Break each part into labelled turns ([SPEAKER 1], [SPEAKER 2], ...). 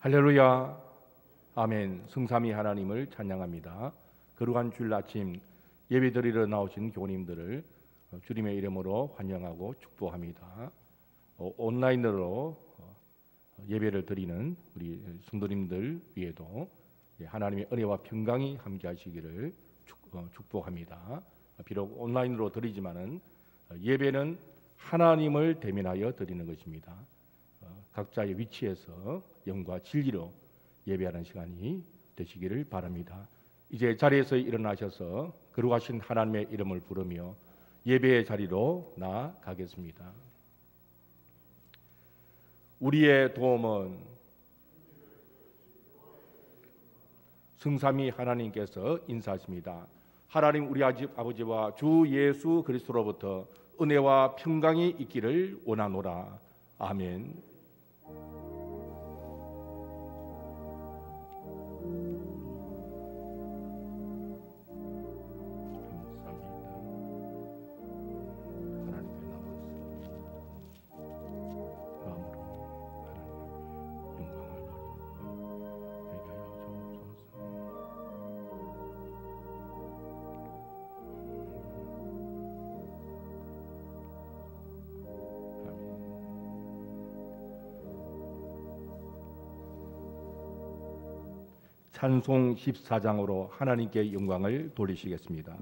[SPEAKER 1] 할렐루야, 아멘. 성삼위 하나님을 찬양합니다. 거룩한 주일 아침 예배드리러 나오신 교우님들을 주님의 이름으로 환영하고 축복합니다. 온라인으로 예배를 드리는 우리 성도님들 위에도 하나님의 은혜와 평강이 함께하시기를 축복합니다. 비록 온라인으로 드리지만은 예배는 하나님을 대면하여 드리는 것입니다. 각자의 위치에서 영과 진리로 예배하는 시간이 되시기를 바랍니다. 이제 자리에서 일어나셔서 거룩하신 하나님의 이름을 부르며 예배의 자리로 나아가겠습니다. 우리의 도움은 성삼위 하나님께서 인사하십니다. 하나님 우리 아버지와 주 예수 그리스도로부터 은혜와 평강이 있기를 원하노라. 아멘. 찬송 14장으로 하나님께 영광을 돌리시겠습니다.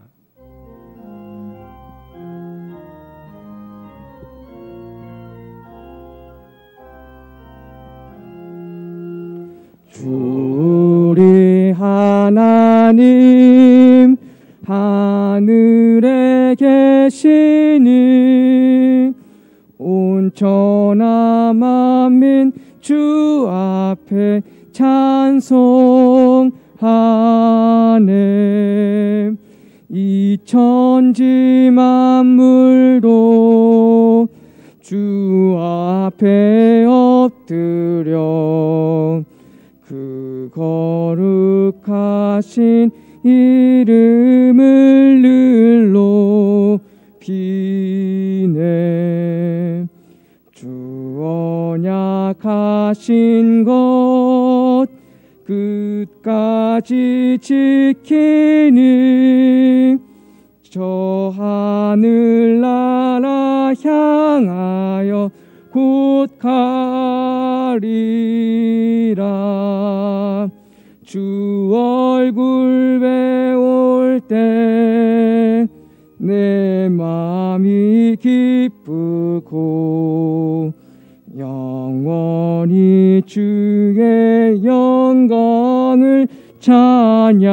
[SPEAKER 2] 우리 하나님 하늘에 계시니 온천하 만민 주 앞에 찬송하네. 이 천지 만물도 주 앞에 엎드려 그 거룩하신 이름을 늘 높이네. 주 언약하신 것 끝까지 지키니 저 하늘나라 향하여 곧 가리라. 주 얼굴 배울 때 내 마음이 기쁘고 영원히 주의 영광을 찬양하리.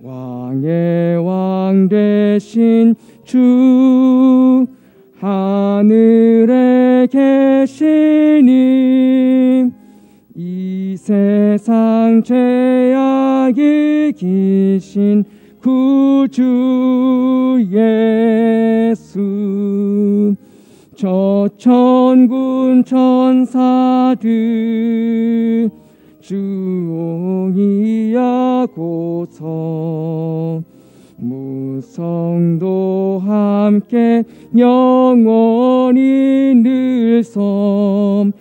[SPEAKER 2] 왕의 왕 되신 주 하늘에 계시니 이 세상 죄악이 기신 구주 예수 저 천군 천사들 주옹이하고서 무성도 함께 영원히 늘 섬기네.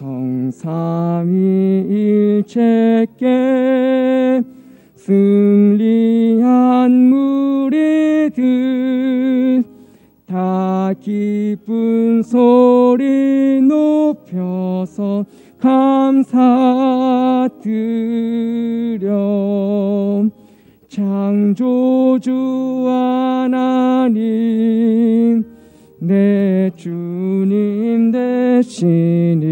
[SPEAKER 2] 성삼위일체께 승리한 무리들 다 기쁜 소리 높여서 감사드려. 창조주 하나님 내 주님 되시니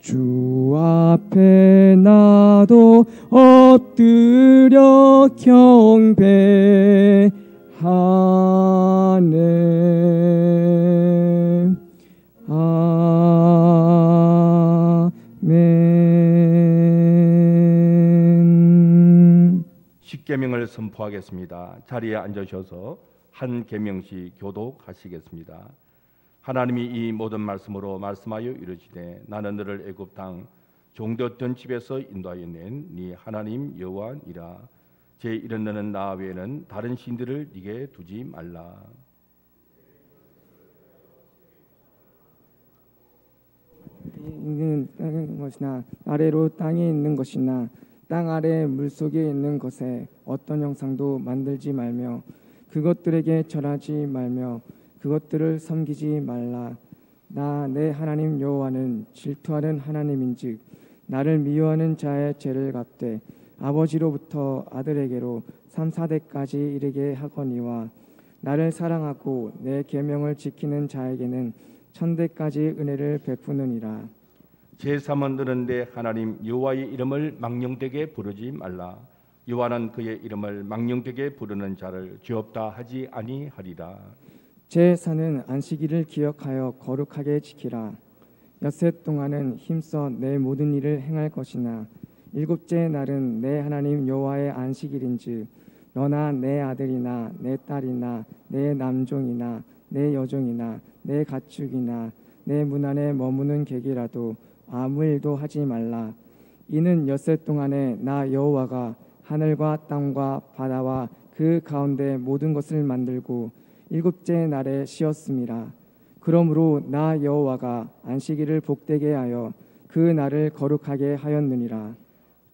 [SPEAKER 2] 주 앞에 나도 엎드려 경배하네. 아멘.
[SPEAKER 1] 십계명을 선포하겠습니다. 자리에 앉으셔서 한 계명씩 교독하시겠습니다. 하나님이 이 모든 말씀으로 말씀하여 이르시되 나는 너를 애굽 땅 종되었던 집에서 인도하여 낸 네 하나님 여호와니라. 제 이런 너는 나 외에는 다른 신들을 네게 두지 말라.
[SPEAKER 2] 있는 것이나 아래로 땅에 있는 것이나 땅 아래 물속에 있는 것에 어떤 형상도 만들지 말며 그것들에게 절하지 말며 그것들을 섬기지 말라. 나 내 하나님 여호와는 질투하는 하나님인즉 나를 미워하는 자의 죄를 갚되 아버지로부터 아들에게로 3, 4대까지 이르게 하거니와 나를 사랑하고 내 계명을 지키는 자에게는 1000대까지 은혜를 베푸느니라.
[SPEAKER 1] 제3은 너는 내 하나님 여호와의 이름을 망령되게 부르지 말라. 여호와는 그의 이름을 망령되게 부르는 자를 죄 없다 하지 아니하리라.
[SPEAKER 2] 제4는 안식일을 기억하여 거룩하게 지키라. 엿새 동안은 힘써 내 모든 일을 행할 것이나 일곱째 날은 내 하나님 여호와의 안식일인즉 너나 내 아들이나 내 딸이나 내 남종이나 내 여종이나 내 가축이나 내 문 안에 머무는 객이라도 아무 일도 하지 말라. 이는 엿새 동안에 나 여호와가 하늘과 땅과 바다와 그 가운데 모든 것을 만들고 일곱째 날에 쉬었음이라. 그러므로 나 여호와가 안식일을 복되게 하여 그 날을 거룩하게 하였느니라.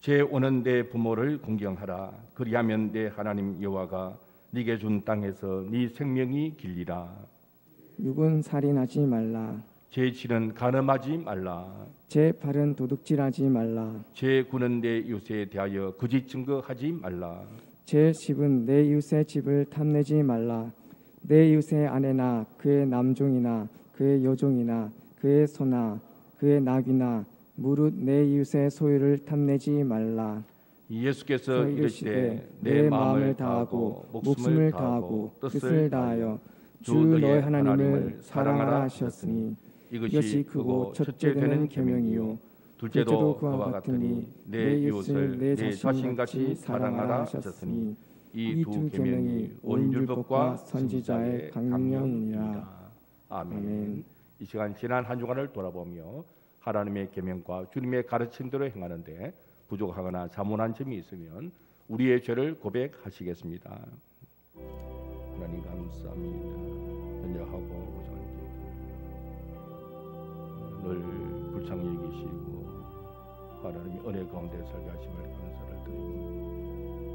[SPEAKER 1] 제5는 내 부모를 공경하라. 그리하면 내 하나님 여호와가 네게 준 땅에서 네 생명이 길리라.
[SPEAKER 2] 6은 살인하지 말라.
[SPEAKER 1] 제7은 간음하지 말라.
[SPEAKER 2] 제8은 도둑질하지 말라.
[SPEAKER 1] 제9는 내 이웃에 대하여 거짓 증거하지 말라.
[SPEAKER 2] 제10은 내 이웃의 집을 탐내지 말라. 내 이웃의 아내나 그의 남종이나 그의 여종이나 그의 소나 그의 낙이나 무릇 내 이웃의 소유를 탐내지 말라.
[SPEAKER 1] 예수께서 이르시되 내 마음을 다하고 목숨을 다하고 뜻을 다하여 주 너의 하나님을 사랑하라 하셨으니 이것이 크고 첫째 되는 계명이요 둘째도 그와 같으니 내 이웃을 내 자신같이 사랑하라 하셨으니 이 두 계명이 온 율법과 선지자의 강령이니라. 아멘. 이 시간 지난 한 주간을 돌아보며 하나님의 계명과 주님의 가르침대로 행하는데 부족하거나 자문한 점이 있으면 우리의 죄를 고백하시겠습니다. 하나님 감사합니다. 연약하고 부족한 저희들 늘 불쌍히 여기시고 하나님의 은혜 가운데 살게 하심을 감사를 드립니다.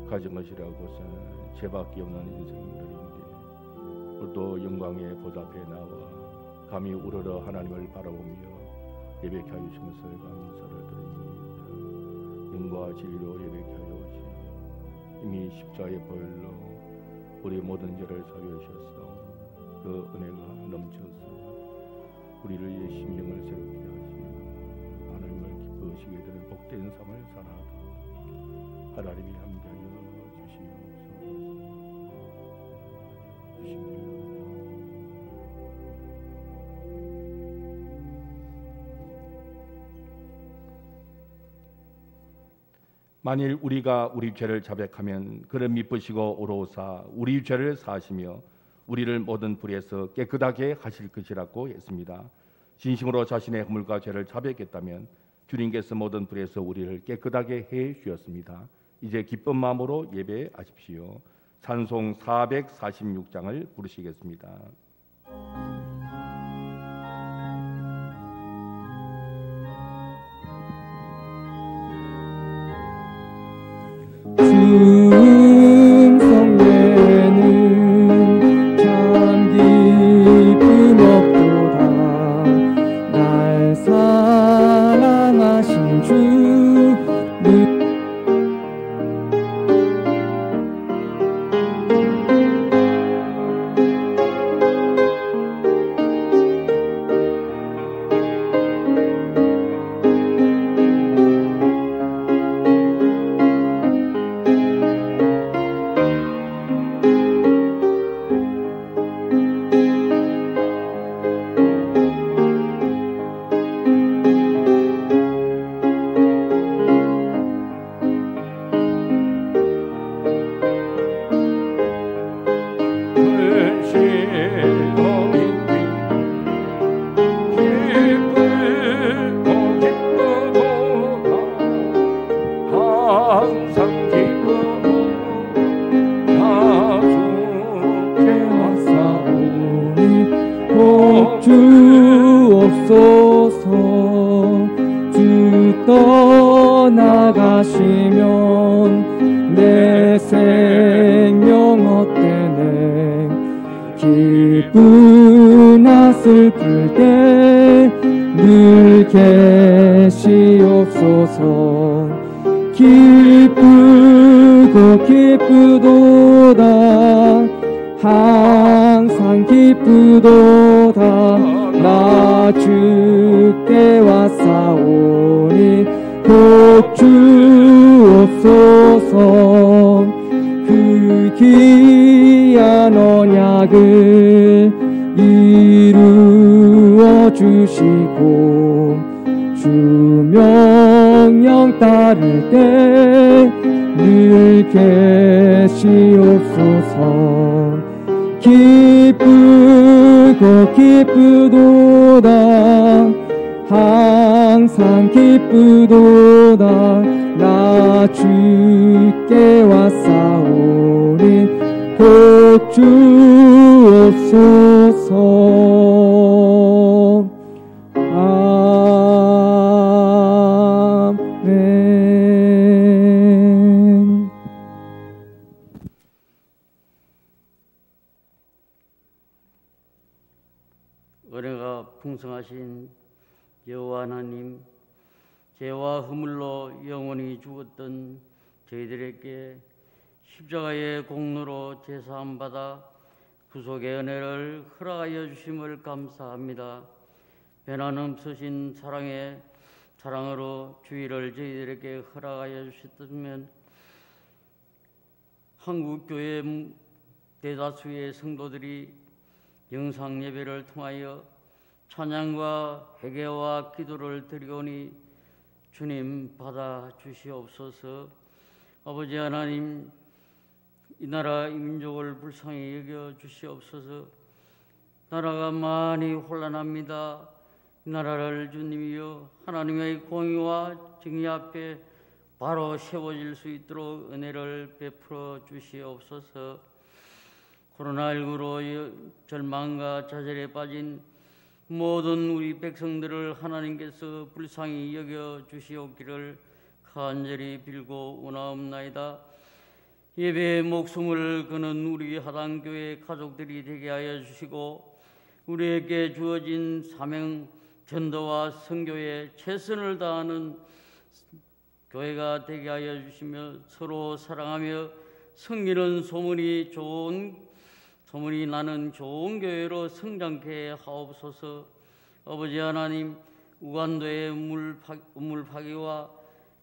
[SPEAKER 1] 가진 것이라고서는 죄밖에 없는 인생들인데 오늘도 영광의 보좌 앞에 나와 감히 우러러 하나님을 바라보며 예배케 하여 주신 것을 감사를 드립니다. 영과 진리로 예배케 하여 주시고 이미 십자가의 보혈로 우리 모든 죄를 사하여 주셨사오니 그 은혜가 넘쳐서 우리를 심령을 새롭게 하시고 하나님을 기뻐하시게 되는 복된 삶을 살아도 하나님이 함께하여 만일 우리가 우리 죄를 자백하면 그를 미쁘시고 오로사 우리 죄를 사하시며 우리를 모든 불의에서 깨끗하게 하실 것이라고 했습니다. 진심으로 자신의 허물과 죄를 자백했다면 주님께서 모든 불의에서 우리를 깨끗하게 해 주셨습니다. 이제 기쁜 마음으로 예배하십시오. 찬송 446장을 부르시겠습니다.
[SPEAKER 2] 성례는 참 기쁨 없도다. 날 사랑하신 주 주옵소서. 주 떠나가시면 내 생명 헛되네. 기쁘나 슬플 때 늘 계시옵소서. 기쁘고 기쁘도다 항상 기쁘도다. 나 주께 왔사오니 복 주옵소서. 그 귀한 언약을 이루어 주시고 주 명령 따를 때 늘 계시옵소서. 기쁘고 기쁘도다 항상 기쁘도다. 나 주께 왔사오니 복 주옵소서. 아멘.
[SPEAKER 3] 은혜가 풍성하신 여호와 하나님, 죄와 허물로 영원히 죽었던 저희들에게 십자가의 공로로 제사함 받아 구속의 은혜를 허락하여 주심을 감사합니다. 변함없으신 사랑으로 주의를 저희들에게 허락하여 주셨다면 한국교회 대다수의 성도들이 영상 예배를 통하여 찬양과 회개와 기도를 드리오니 주님 받아 주시옵소서. 아버지 하나님, 이 나라 이 민족을 불쌍히 여겨 주시옵소서. 나라가 많이 혼란합니다. 이 나라를 주님이여 하나님의 공의와 정의 앞에 바로 세워질 수 있도록 은혜를 베풀어 주시옵소서. 코로나19로 절망과 좌절에 빠진 모든 우리 백성들을 하나님께서 불쌍히 여겨 주시옵기를 간절히 빌고 원하옵나이다. 예배에 목숨을 거는 우리 하단교회 가족들이 되게 하여 주시고 우리에게 주어진 사명 전도와 선교에 최선을 다하는 교회가 되게 하여 주시며 서로 사랑하며 섬기는 소문이 나는 좋은 교회로 성장케 하옵소서. 아버지 하나님, 우간도의 우물 파기와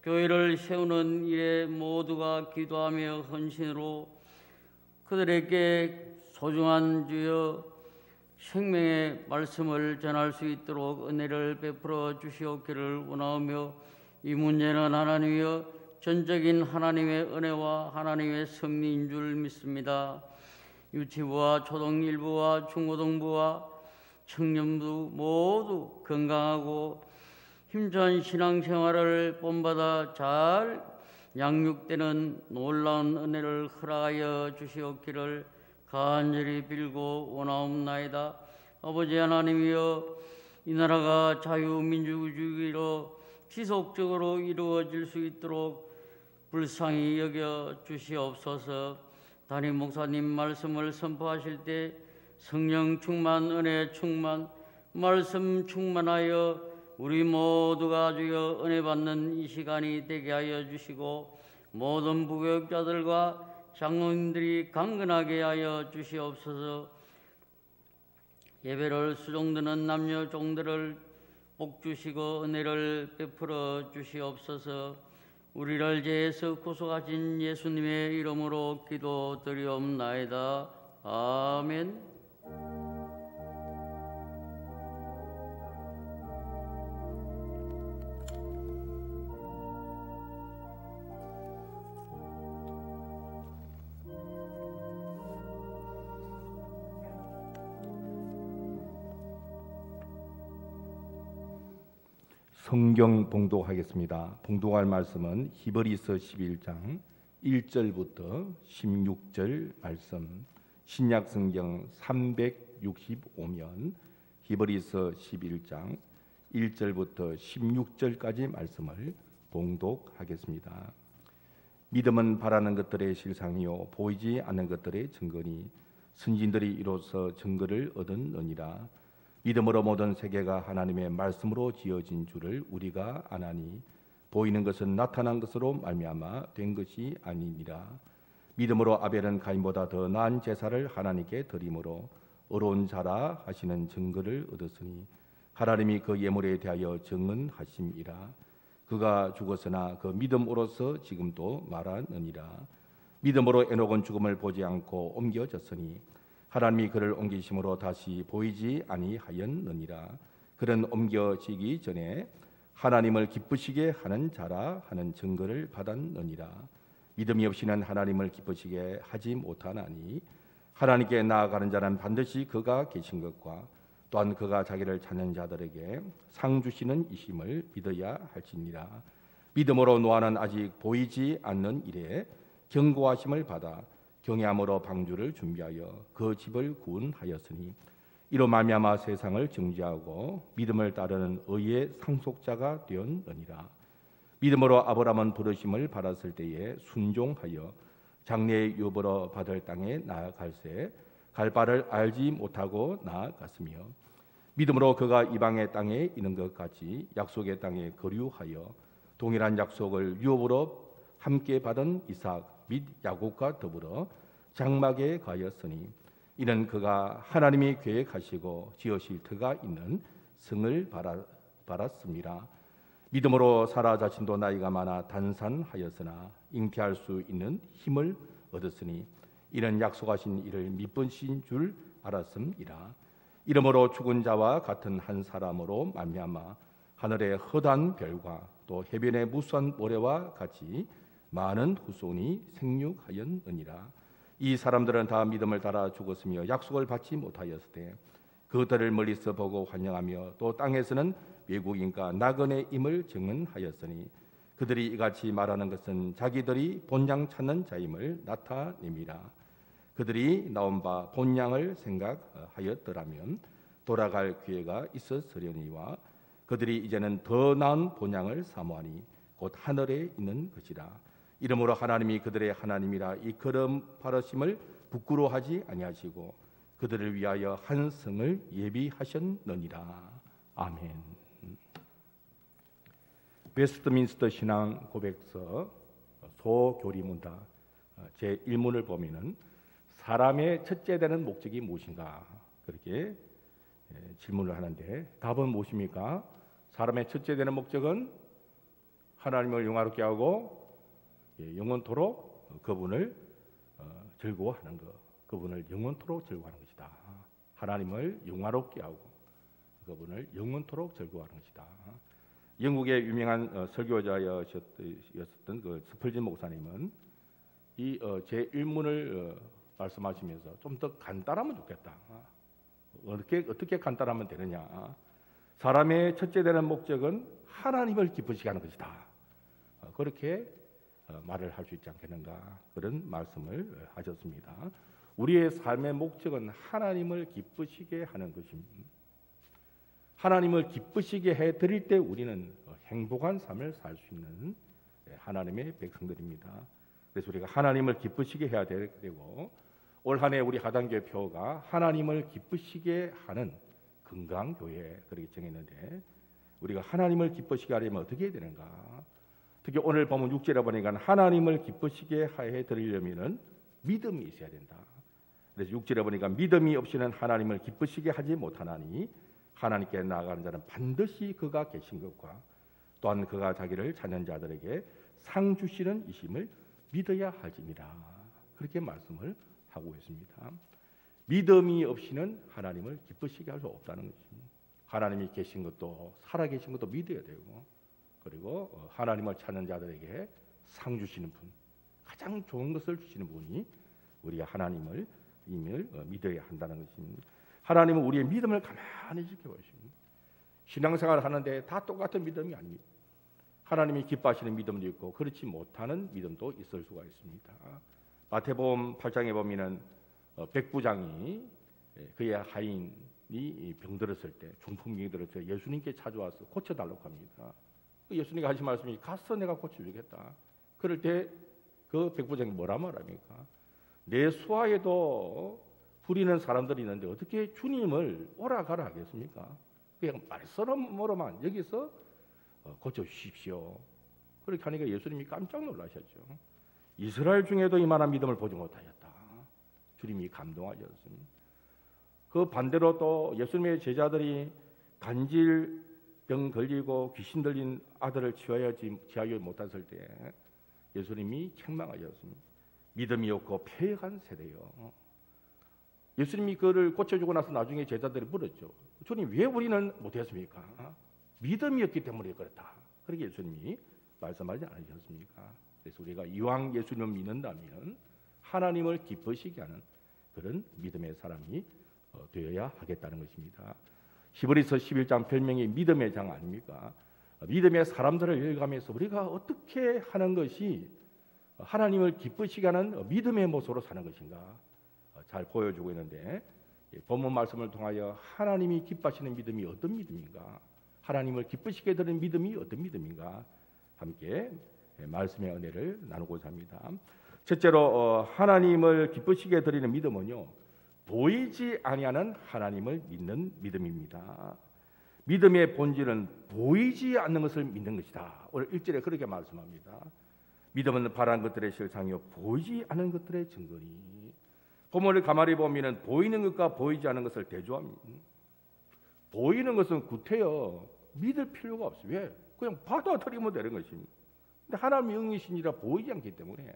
[SPEAKER 3] 교회를 세우는 일에 모두가 기도하며 헌신으로 그들에게 소중한 주여 생명의 말씀을 전할 수 있도록 은혜를 베풀어 주시옵기를 원하오며, 이 문제는 하나님이여 전적인 하나님의 은혜와 하나님의 섭리인 줄 믿습니다. 유치부와 초등일부와 중고등부와 청년부 모두 건강하고 힘찬 신앙생활을 본받아 잘 양육되는 놀라운 은혜를 허락하여 주시옵기를 간절히 빌고 원하옵나이다. 아버지 하나님이여, 이 나라가 자유민주주의로 지속적으로 이루어질 수 있도록 불쌍히 여겨 주시옵소서. 담임 목사님 말씀을 선포하실 때 성령 충만, 은혜 충만, 말씀 충만하여 우리 모두가 주여 은혜 받는 이 시간이 되게 하여 주시고 모든 부교육자들과 장로님들이 강건하게 하여 주시옵소서. 예배를 수종드는 남녀 종들을 복 주시고 은혜를 베풀어 주시옵소서. 우리를 죄에서 구속하신 예수님의 이름으로 기도드리옵나이다. 아멘.
[SPEAKER 4] 성경 봉독하겠습니다. 봉독할 말씀은 히브리서 11장 1절부터 16절 말씀, 신약성경 365면 히브리서 11장 1절부터 16절까지 말씀을 봉독하겠습니다. 믿음은 바라는 것들의 실상이요 보이지 않는 것들의 증거니 선진들이 이로써 증거를 얻었느니라. 믿음으로 모든 세계가 하나님의 말씀으로 지어진 줄을 우리가 아나니 보이는 것은 나타난 것으로 말미암아 된 것이 아니니라. 믿음으로 아벨은 가인보다 더 나은 제사를 하나님께 드림으로 의로운 자라 하시는 증거를 얻었으니 하나님이 그 예물에 대하여 증언하심이라. 그가 죽었으나 그 믿음으로서 지금도 말하느니라. 믿음으로 에녹은 죽음을 보지 않고 옮겨졌으니 하나님이 그를 옮기심으로 다시 보이지 아니하였느니라. 그는 옮겨지기 전에 하나님을 기쁘시게 하는 자라 하는 증거를 받았느니라. 믿음이 없이는 하나님을 기쁘시게 하지 못하나니 하나님께 나아가는 자는 반드시 그가 계신 것과 또한 그가 자기를 찾는 자들에게 상 주시는 이심을 믿어야 할지니라. 믿음으로 노아는 아직 보이지 않는 일에 경고하심을 받아 경외함으로 방주를 준비하여 그 집을 구원하였으니 이로 말미암아 세상을 정죄하고 믿음을 따르는 의의 상속자가 되었느니라. 믿음으로 아브라함은 부르심을 받았을 때에 순종하여 장래의 유업으로 받을 땅에 나아갈새 갈 바를 알지 못하고 나아갔으며 믿음으로 그가 이방의 땅에 있는 것 같이 약속의 땅에 거류하여 동일한 약속을 유업으로 함께 받은 이삭 및 야곱과 더불어 장막에 가였으니 이는 그가 하나님이 계획하시고 지으실 터가 있는 성을 바랐습니다. 믿음으로 사라 자신도 나이가 많아 단산하였으나 잉태할 수 있는 힘을 얻었으니 이는 약속하신 이를 믿으신 줄 알았음이라. 이러므로 죽은 자와 같은 한 사람으로 말미암아 하늘의 허다한 별과 또 해변의 무수한 모래와 같이 많은 후손이 생육하였느니라. 이 사람들은 다 믿음을 따라 죽었으며 약속을 받지 못하였을 때 그들을 멀리서 보고 환영하며 또 땅에서는 외국인과 나그네 임을 증언하였으니 그들이 이같이 말하는 것은 자기들이 본향 찾는 자임을 나타냅니다. 그들이 나온 바 본향을 생각하였더라면 돌아갈 기회가 있었으려니와 그들이 이제는 더 나은 본향을 사모하니 곧 하늘에 있는 것이라. 이러므로 하나님이 그들의 하나님이라 이 걸음 바르심을 부끄러워하지 아니하시고 그들을 위하여 한 성을 예비하셨느니라. 아멘. 웨스트민스터 신앙 고백서 소교리문답 제1문을 보면은 사람의 첫째 되는 목적이 무엇인가 그렇게 질문을 하는데 답은 무엇입니까? 사람의 첫째 되는 목적은 하나님을 영화롭게 하고 영원토록 그분을 즐거워하는 것, 그분을 영원토록 즐거워하는 것이다. 하나님을 영화롭게 하고 그분을 영원토록 즐거워하는 것이다. 영국의 유명한 설교자였던 그 스펄전 목사님은 이 제1문을 말씀하시면서 좀 더 간단하면 좋겠다. 어떻게 간단하면 되느냐? 사람의 첫째 되는 목적은 하나님을 기쁘시게 하는 것이다. 그렇게 말을 할 수 있지 않겠는가? 그런 말씀을 하셨습니다. 우리의 삶의 목적은 하나님을 기쁘시게 하는 것입니다. 하나님을 기쁘시게 해드릴 때 우리는 행복한 삶을 살 수 있는 하나님의 백성들입니다. 그래서 우리가 하나님을 기쁘시게 해야 되고 올 한 해 우리 하단교회 표가 하나님을 기쁘시게 하는 건강교회 그렇게 정했는데 우리가 하나님을 기쁘시게 하려면 어떻게 해야 되는가? 특히 오늘 보면 6절에 보니까 하나님을 기쁘시게 해드리려면 믿음이 있어야 된다. 그래서 6절에 보니까 믿음이 없이는 하나님을 기쁘시게 하지 못하나니 하나님께 나아가는 자는 반드시 그가 계신 것과 또한 그가 자기를 찾는 자들에게 상 주시는 이심을 믿어야 할지니라. 그렇게 말씀을 하고 있습니다. 믿음이 없이는 하나님을 기쁘시게 할 수 없다는 것입니다. 하나님이 계신 것도 살아계신 것도 믿어야 되고 그리고 하나님을 찾는 자들에게 상 주시는 분, 가장 좋은 것을 주시는 분이 우리가 하나님을 믿어야 한다는 것입니다. 하나님은 우리의 믿음을 가만히 지켜보십니다. 신앙생활을 하는데 다 똑같은 믿음이 아닙니다. 하나님이 기뻐하시는 믿음도 있고 그렇지 못하는 믿음도 있을 수가 있습니다. 마태복음 8장에 보면은 백부장이 그의 하인 병들었을 때, 중풍병이 들었을 때 예수님께 찾아와서 고쳐달라고 합니다. 예수님이 하신 말씀이 가서 내가 고쳐주겠다. 그럴 때 그 백부장이 뭐라 말합니까? 내 수하에도 부리는 사람들이 있는데 어떻게 주님을 오라 가라 하겠습니까? 그냥 말씀으로만 여기서 고쳐주십시오. 그렇게 하니까 예수님이 깜짝 놀라셨죠. 이스라엘 중에도 이만한 믿음을 보지 못하였다. 주님이 감동하셨습니다. 그 반대로 또 예수님의 제자들이 간질병 걸리고 귀신 들린 아들을 치유하지 못했을 때 예수님이 책망하셨습니다. 믿음이 없고 패역한 세대요. 예수님이 그를 고쳐주고 나서 나중에 제자들이 물었죠. 주님, 왜 우리는 못했습니까? 믿음이 없기 때문에 그렇다. 그렇게 예수님이 말씀하지 않으셨습니까? 그래서 우리가 이왕 예수님을 믿는다면 하나님을 기쁘시게 하는 그런 믿음의 사람이 되어야 하겠다는 것입니다. 히브리서 11장 별명이 믿음의 장 아닙니까? 믿음의 사람들을 읽어가면서 우리가 어떻게 하는 것이 하나님을 기쁘시게 하는 믿음의 모습으로 사는 것인가 잘 보여주고 있는데, 본문 말씀을 통하여 하나님이 기뻐하시는 믿음이 어떤 믿음인가, 하나님을 기쁘시게 되는 믿음이 어떤 믿음인가 함께 말씀의 은혜를 나누고자 합니다. 첫째로 하나님을 기쁘시게 드리는 믿음은요, 보이지 아니하는 하나님을 믿는 믿음입니다. 믿음의 본질은 보이지 않는 것을 믿는 것이다. 오늘 1절에 그렇게 말씀합니다. 믿음은 바라는 것들의 실상이요 보이지 않는 것들의 증거니. 본문을 가만히 보면 보이는 것과 보이지 않는 것을 대조합니다. 보이는 것은 구태여 믿을 필요가 없어요. 왜? 그냥 받아들이면 되는 것입니다. 근데 하나님의 영이시니라 보이지 않기 때문에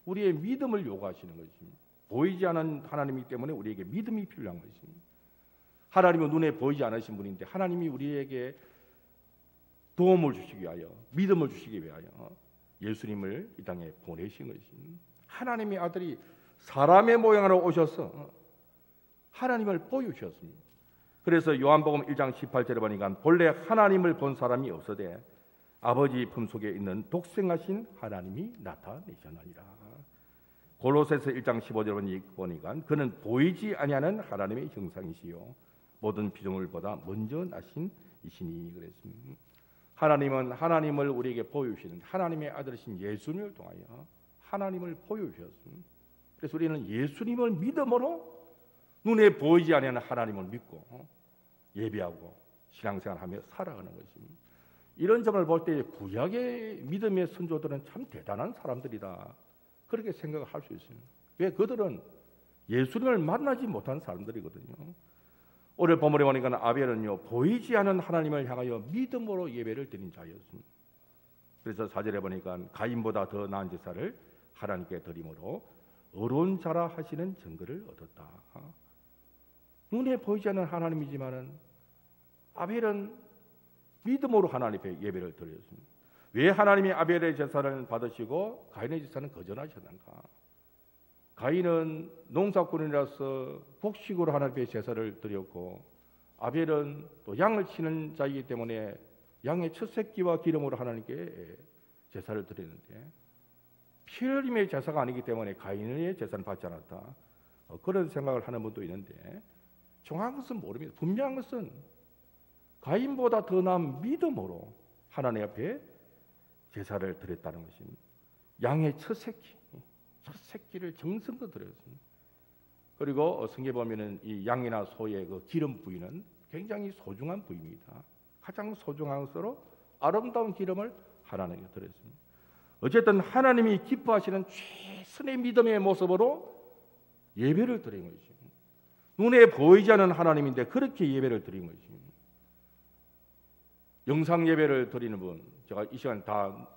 [SPEAKER 4] 우리의 믿음을 요구하시는 것입니다. 보이지 않은 하나님이기 때문에 우리에게 믿음이 필요한 것입니다. 하나님은 눈에 보이지 않으신 분인데 하나님이 우리에게 도움을 주시기 위하여, 믿음을 주시기 위하여 예수님을 이 땅에 보내신 것입니다. 하나님의 아들이 사람의 모양으로 오셔서 하나님을 보여주셨습니다. 그래서 요한복음 1장 18절에 보니까 본래 하나님을 본 사람이 없으되 아버지 품속에 있는 독생하신 하나님이 나타내셨느니라. 골로새서 1장 15절에 보니까 그는 보이지 아니하는 하나님의 형상이시요 모든 피조물보다 먼저 나신 이시니 그랬습니다. 하나님은 하나님을 우리에게 보여주시는 하나님의 아들이신 예수님을 통하여 하나님을 보여주셨습니다. 그래서 우리는 예수님을 믿음으로 눈에 보이지 아니하는 하나님을 믿고 예배하고 신앙생활하며 살아가는 것입니다. 이런 점을 볼 때 구약의 믿음의 선조들은 참 대단한 사람들이다, 그렇게 생각을 할 수 있습니다. 왜? 그들은 예수님을 만나지 못한 사람들이거든요. 오늘 본문에 보니까 아벨은요 보이지 않는 하나님을 향하여 믿음으로 예배를 드린 자였습니다. 그래서 4절에 보니까 가인보다 더 나은 제사를 하나님께 드림으로 의로운 자라 하시는 증거를 얻었다. 눈에 보이지 않는 하나님이지만은 아벨은 믿음으로 하나님 앞에 예배를 드렸습니다. 왜 하나님이 아벨의 제사를 받으시고 가인의 제사는 거절하셨는가? 가인은 농사꾼이라서 복식으로 하나님 앞에 제사를 드렸고 아벨은 또 양을 치는 자이기 때문에 양의 첫 새끼와 기름으로 하나님께 제사를 드렸는데 피 흘림의 제사가 아니기 때문에 가인의 제사는 받지 않았다. 그런 생각을 하는 분도 있는데 정확한 것은 모릅니다. 분명한 것은 가인보다 더 나은 믿음으로 하나님 앞에 제사를 드렸다는 것입니다. 양의 첫 새끼를 정성껏 드렸습니다. 그리고 성경에 보면은 이 양이나 소의 그 기름 부위는 굉장히 소중한 부위입니다. 가장 소중한 것으로 아름다운 기름을 하나님께 드렸습니다. 어쨌든 하나님이 기뻐하시는 최선의 믿음의 모습으로 예배를 드린 것입니다. 눈에 보이지 않는 하나님인데 그렇게 예배를 드린 것입니다. 영상 예배를 드리는 분, 제가 이 시간 다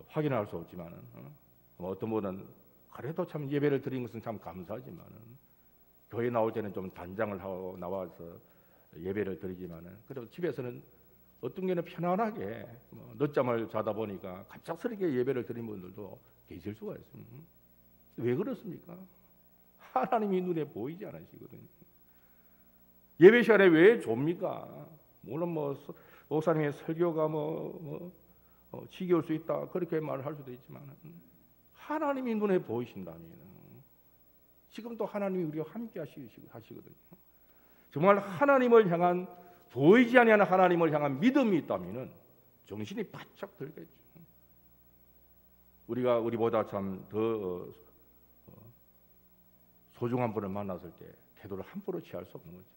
[SPEAKER 4] 확인할 수 없지만은 어떤 분은 그래도 참 예배를 드린 것은 참 감사하지만은 교회 나올 때는 좀 단장을 하고 나와서 예배를 드리지만은 그래도 집에서는 어떤 게는 편안하게 늦잠을 자다 보니까 갑작스럽게 예배를 드린 분들도 계실 수가 있습니다. 왜 그렇습니까? 하나님이 눈에 보이지 않으시거든요. 예배 시간에 왜 좁니까? 물론 목사님의 설교가 지겨울 수 있다 그렇게 말을 할 수도 있지만 하나님이 눈에 보이신다면 지금도 하나님이 우리와 함께 하시거든요. 정말 하나님을 향한 보이지 아니하는 하나님을 향한 믿음이 있다면은 정신이 바짝 들겠죠. 우리가 우리보다 참 더 소중한 분을 만났을 때 태도를 함부로 취할 수 없는 거죠.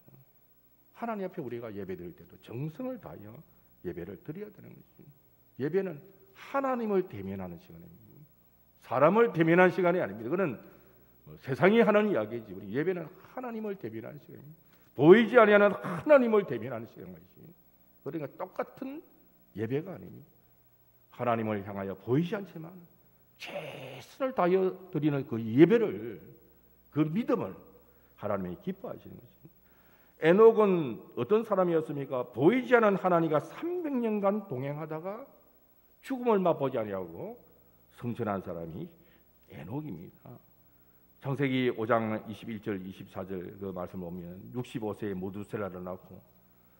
[SPEAKER 4] 하나님 앞에 우리가 예배드릴 때도 정성을 다하여 예배를 드려야 되는 거죠. 예배는 하나님을 대면하는 시간입니다. 사람을 대면하는 시간이 아닙니다. 그거는 세상이 하는 이야기지. 우리 예배는 하나님을 대면하는 시간입니다. 보이지 아니하는 하나님을 대면하는 시간이지. 그러니까 똑같은 예배가 아닙니다. 하나님을 향하여 보이지 않지만 최선을 다하여 드리는 그 예배를, 그 믿음을 하나님이 기뻐하시는 것입니다. 에녹은 어떤 사람이었습니까? 보이지 않는 하나님과 300년간 동행하다가 죽음을 맛보지 아니하고 성천한 사람이 에녹입니다. 창세기 5장 21절 24절 그 말씀을 보면 65세에 모두셀라를 낳고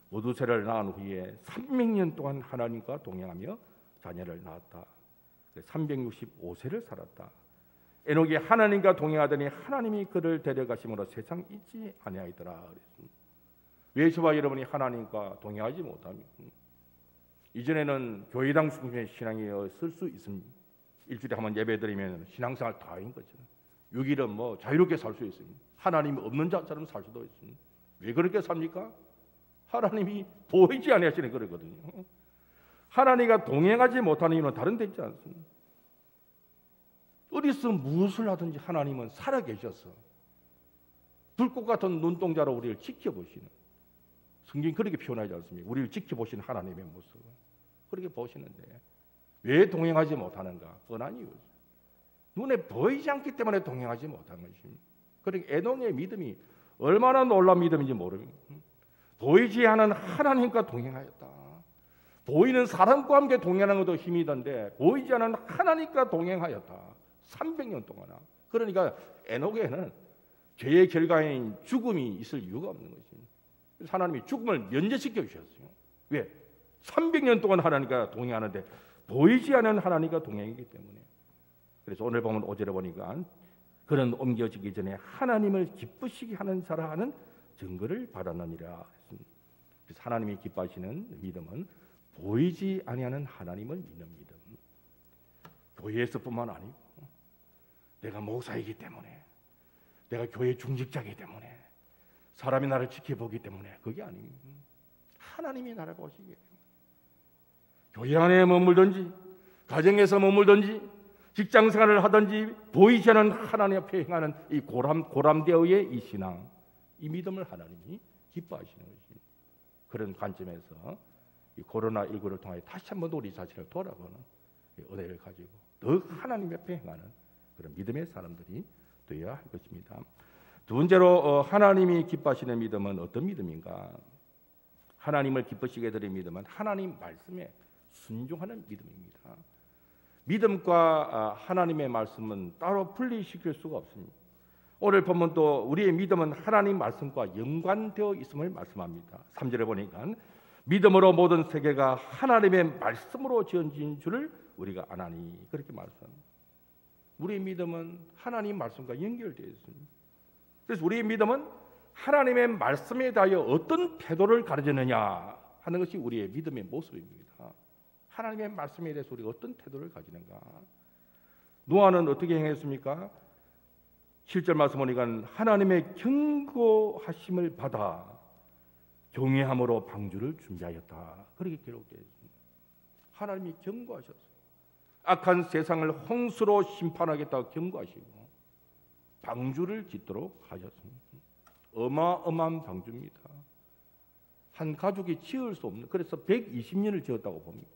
[SPEAKER 4] 모두셀라를 낳은 후에 300년 동안 하나님과 동행하며 자녀를 낳았다. 365세를 살았다. 에녹이 하나님과 동행하더니 하나님이 그를 데려가심으로 세상 잊지 아니하더라. 왜 저와 여러분이 하나님과 동행하지 못합니까? 이전에는 교회당 중심의 신앙이 쓸 수 있습니다. 일주일에 한번 예배드리면 신앙생활 다인 거죠. 6일은 뭐 자유롭게 살 수 있습니다. 하나님이 없는 자처럼 살 수도 있습니다. 왜 그렇게 삽니까? 하나님이 보이지 아니하시는 거거든요. 하나님과 동행하지 못하는 이유는 다른 데 있지 않습니다. 어디서 무엇을 하든지 하나님은 살아계셔서 불꽃 같은 눈동자로 우리를 지켜보시는, 성경이 그렇게 표현하지 않습니까? 우리를 지켜보시는 하나님의 모습을 그렇게 보시는데 왜 동행하지 못하는가? 뻔한 이유죠. 눈에 보이지 않기 때문에 동행하지 못한 것입니다. 그러니까 에녹의 믿음이 얼마나 놀라운 믿음인지 모릅니다. 보이지 않는 하나님과 동행하였다. 보이는 사람과 함께 동행하는 것도 힘이던데 보이지 않는 하나님과 동행하였다. 300년 동안. 그러니까 에녹에는 죄의 결과인 죽음이 있을 이유가 없는 것입니다. 그래서 하나님이 죽음을 면제시켜 주셨어요. 왜? 300년 동안 하나님과 동행하는데 보이지 않는 하나님과 동행이기 때문에. 그래서 오늘 보면 5절에 보니까 그는 옮겨지기 전에 하나님을 기쁘시게 하는 자라 하는 증거를 받았느니라. 그래서 하나님이 기뻐하시는 믿음은 보이지 아니하는 하나님을 믿는 믿음. 교회에서뿐만 아니고 내가 목사이기 때문에, 내가 교회 중직자이기 때문에, 사람이 나를 지켜보기 때문에 그게 아닙니다. 하나님이 나를 보시기 때문에. 교회 안에 머물든지 가정에서 머물든지 직장생활을 하든지 보이지 않는 하나님 앞에 행하는 이 고람되어의 이 신앙, 이 믿음을 하나님이 기뻐하시는 것입니다. 그런 관점에서 이 코로나19를 통해 다시 한번 우리 자신을 돌아보는 은혜를 가지고 더 하나님 앞에 행하는 그런 믿음의 사람들이 되어야 할 것입니다. 두 번째로 하나님이 기뻐하시는 믿음은 어떤 믿음인가? 하나님을 기쁘시게 드리는 믿음은 하나님 말씀에 순종하는 믿음입니다. 믿음과 하나님의 말씀은 따로 분리시킬 수가 없습니다. 오늘 본문도 우리의 믿음은 하나님 말씀과 연관되어 있음을 말씀합니다. 3절에 보니까 믿음으로 모든 세계가 하나님의 말씀으로 지어진 줄을 우리가 아나니, 그렇게 말씀합니다. 우리의 믿음은 하나님 말씀과 연결되어 있습니다. 그래서 우리의 믿음은 하나님의 말씀에 대하여 어떤 태도를 가르치느냐 하는 것이 우리의 믿음의 모습입니다. 하나님의 말씀에 대해서 우리가 어떤 태도를 가지는가? 노아는 어떻게 행했습니까? 7절 말씀 보니까 하나님의 경고하심을 받아 경외함으로 방주를 준비하였다. 그렇게 기록되어 있습니다. 하나님이 경고하셨어요. 악한 세상을 홍수로 심판하겠다고 경고하시고 방주를 짓도록 하셨습니다. 어마어마한 방주입니다. 한 가족이 지을 수 없는, 그래서 120년을 지었다고 봅니다.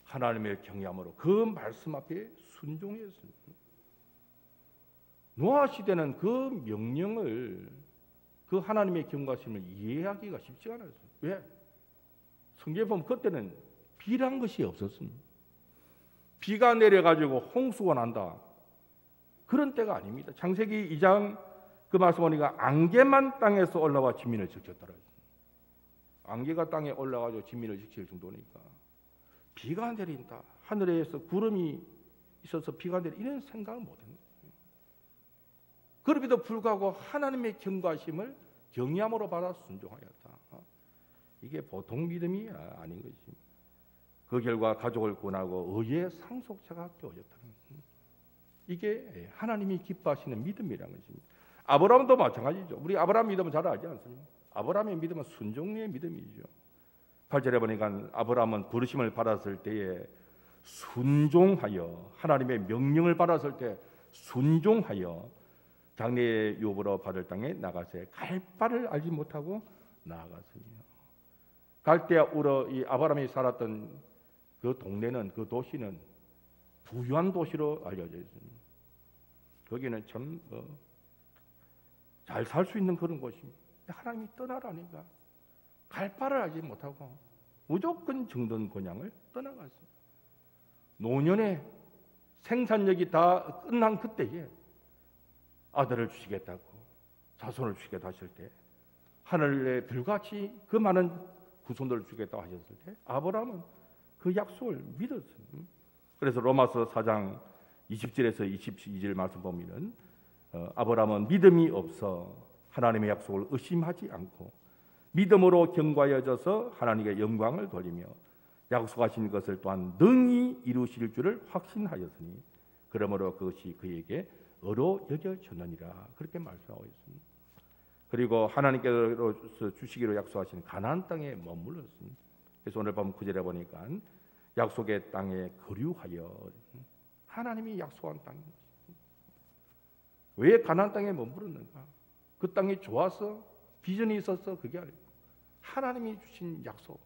[SPEAKER 4] 하나님의 경외함으로 그 말씀 앞에 순종했습니다. 노아 시대는 그 명령을, 그 하나님의 경고하심을 이해하기가 쉽지가 않았어요. 왜? 성경에 보면 그때는 비란 것이 없었습니다. 비가 내려가지고 홍수가 난다, 그런 때가 아닙니다. 창세기 2장 그 말씀 보니까 안개만 땅에서 올라와 진민을 적셨더라. 안개가 땅에 올라가지고 진민을 적실 정도니까 비가 내린다, 하늘에서 구름이 있어서 비가 내리, 이런 생각을 못했는 거예요. 그럼에도 불구하고 하나님의 경고하심을 경외함으로 받아 순종하였다. 이게 보통 믿음이 아닌 것입니다. 그 결과 가족을 구원하고 의의 상속자가 되어졌다는 것입니다. 이게 하나님이 기뻐하시는 믿음이라는 것입니다. 아브라함도 마찬가지죠. 우리 아브라함 믿음은 잘 알지 않습니까? 아브라함의 믿음은 순종의 믿음이죠. 8절에 보니까 아브라함은 부르심을 받았을 때에 순종하여, 하나님의 명령을 받았을 때 순종하여 장래의 유업으로 받을 땅에 나가세 갈 바를 알지 못하고 나아갔으며, 갈대우르 이 아브라함이 살았던 그 동네는, 그 도시는 부유한 도시로 알려져 있습니다. 거기는 참 잘 살 수 있는 그런 곳입니다. 하나님이 떠나라니까 갈 바를 알지 못하고 무조건 정든 곤양을 떠나갔습니다. 노년에 생산력이 다 끝난 그때에 아들을 주시겠다고, 자손을 주시겠다 하실 때, 하늘의 별같이 그 많은 후손들을 주겠다고 하셨을 때 아브라함은 그 약속을 믿었습니다. 그래서 로마서 4장 20절에서 22절 말씀 보면은 아브라함은 믿음이 없어 하나님의 약속을 의심하지 않고 믿음으로 경과여져서 하나님께 영광을 돌리며 약속하신 것을 또한 능히 이루실 줄을 확신하였으니 그러므로 그것이 그에게 의로 여겨졌느니라. 그렇게 말씀하고 있습니다. 그리고 하나님께서 주시기로 약속하신 가나안 땅에 머물렀습니다. 그래서 오늘 밤 9절에 보니까 약속의 땅에 거류하여, 하나님이 약속한 땅입니다. 왜 가나안 땅에 머물렀는가? 그 땅이 좋아서, 비전이 있어서 그게 아니고 하나님이 주신 약속,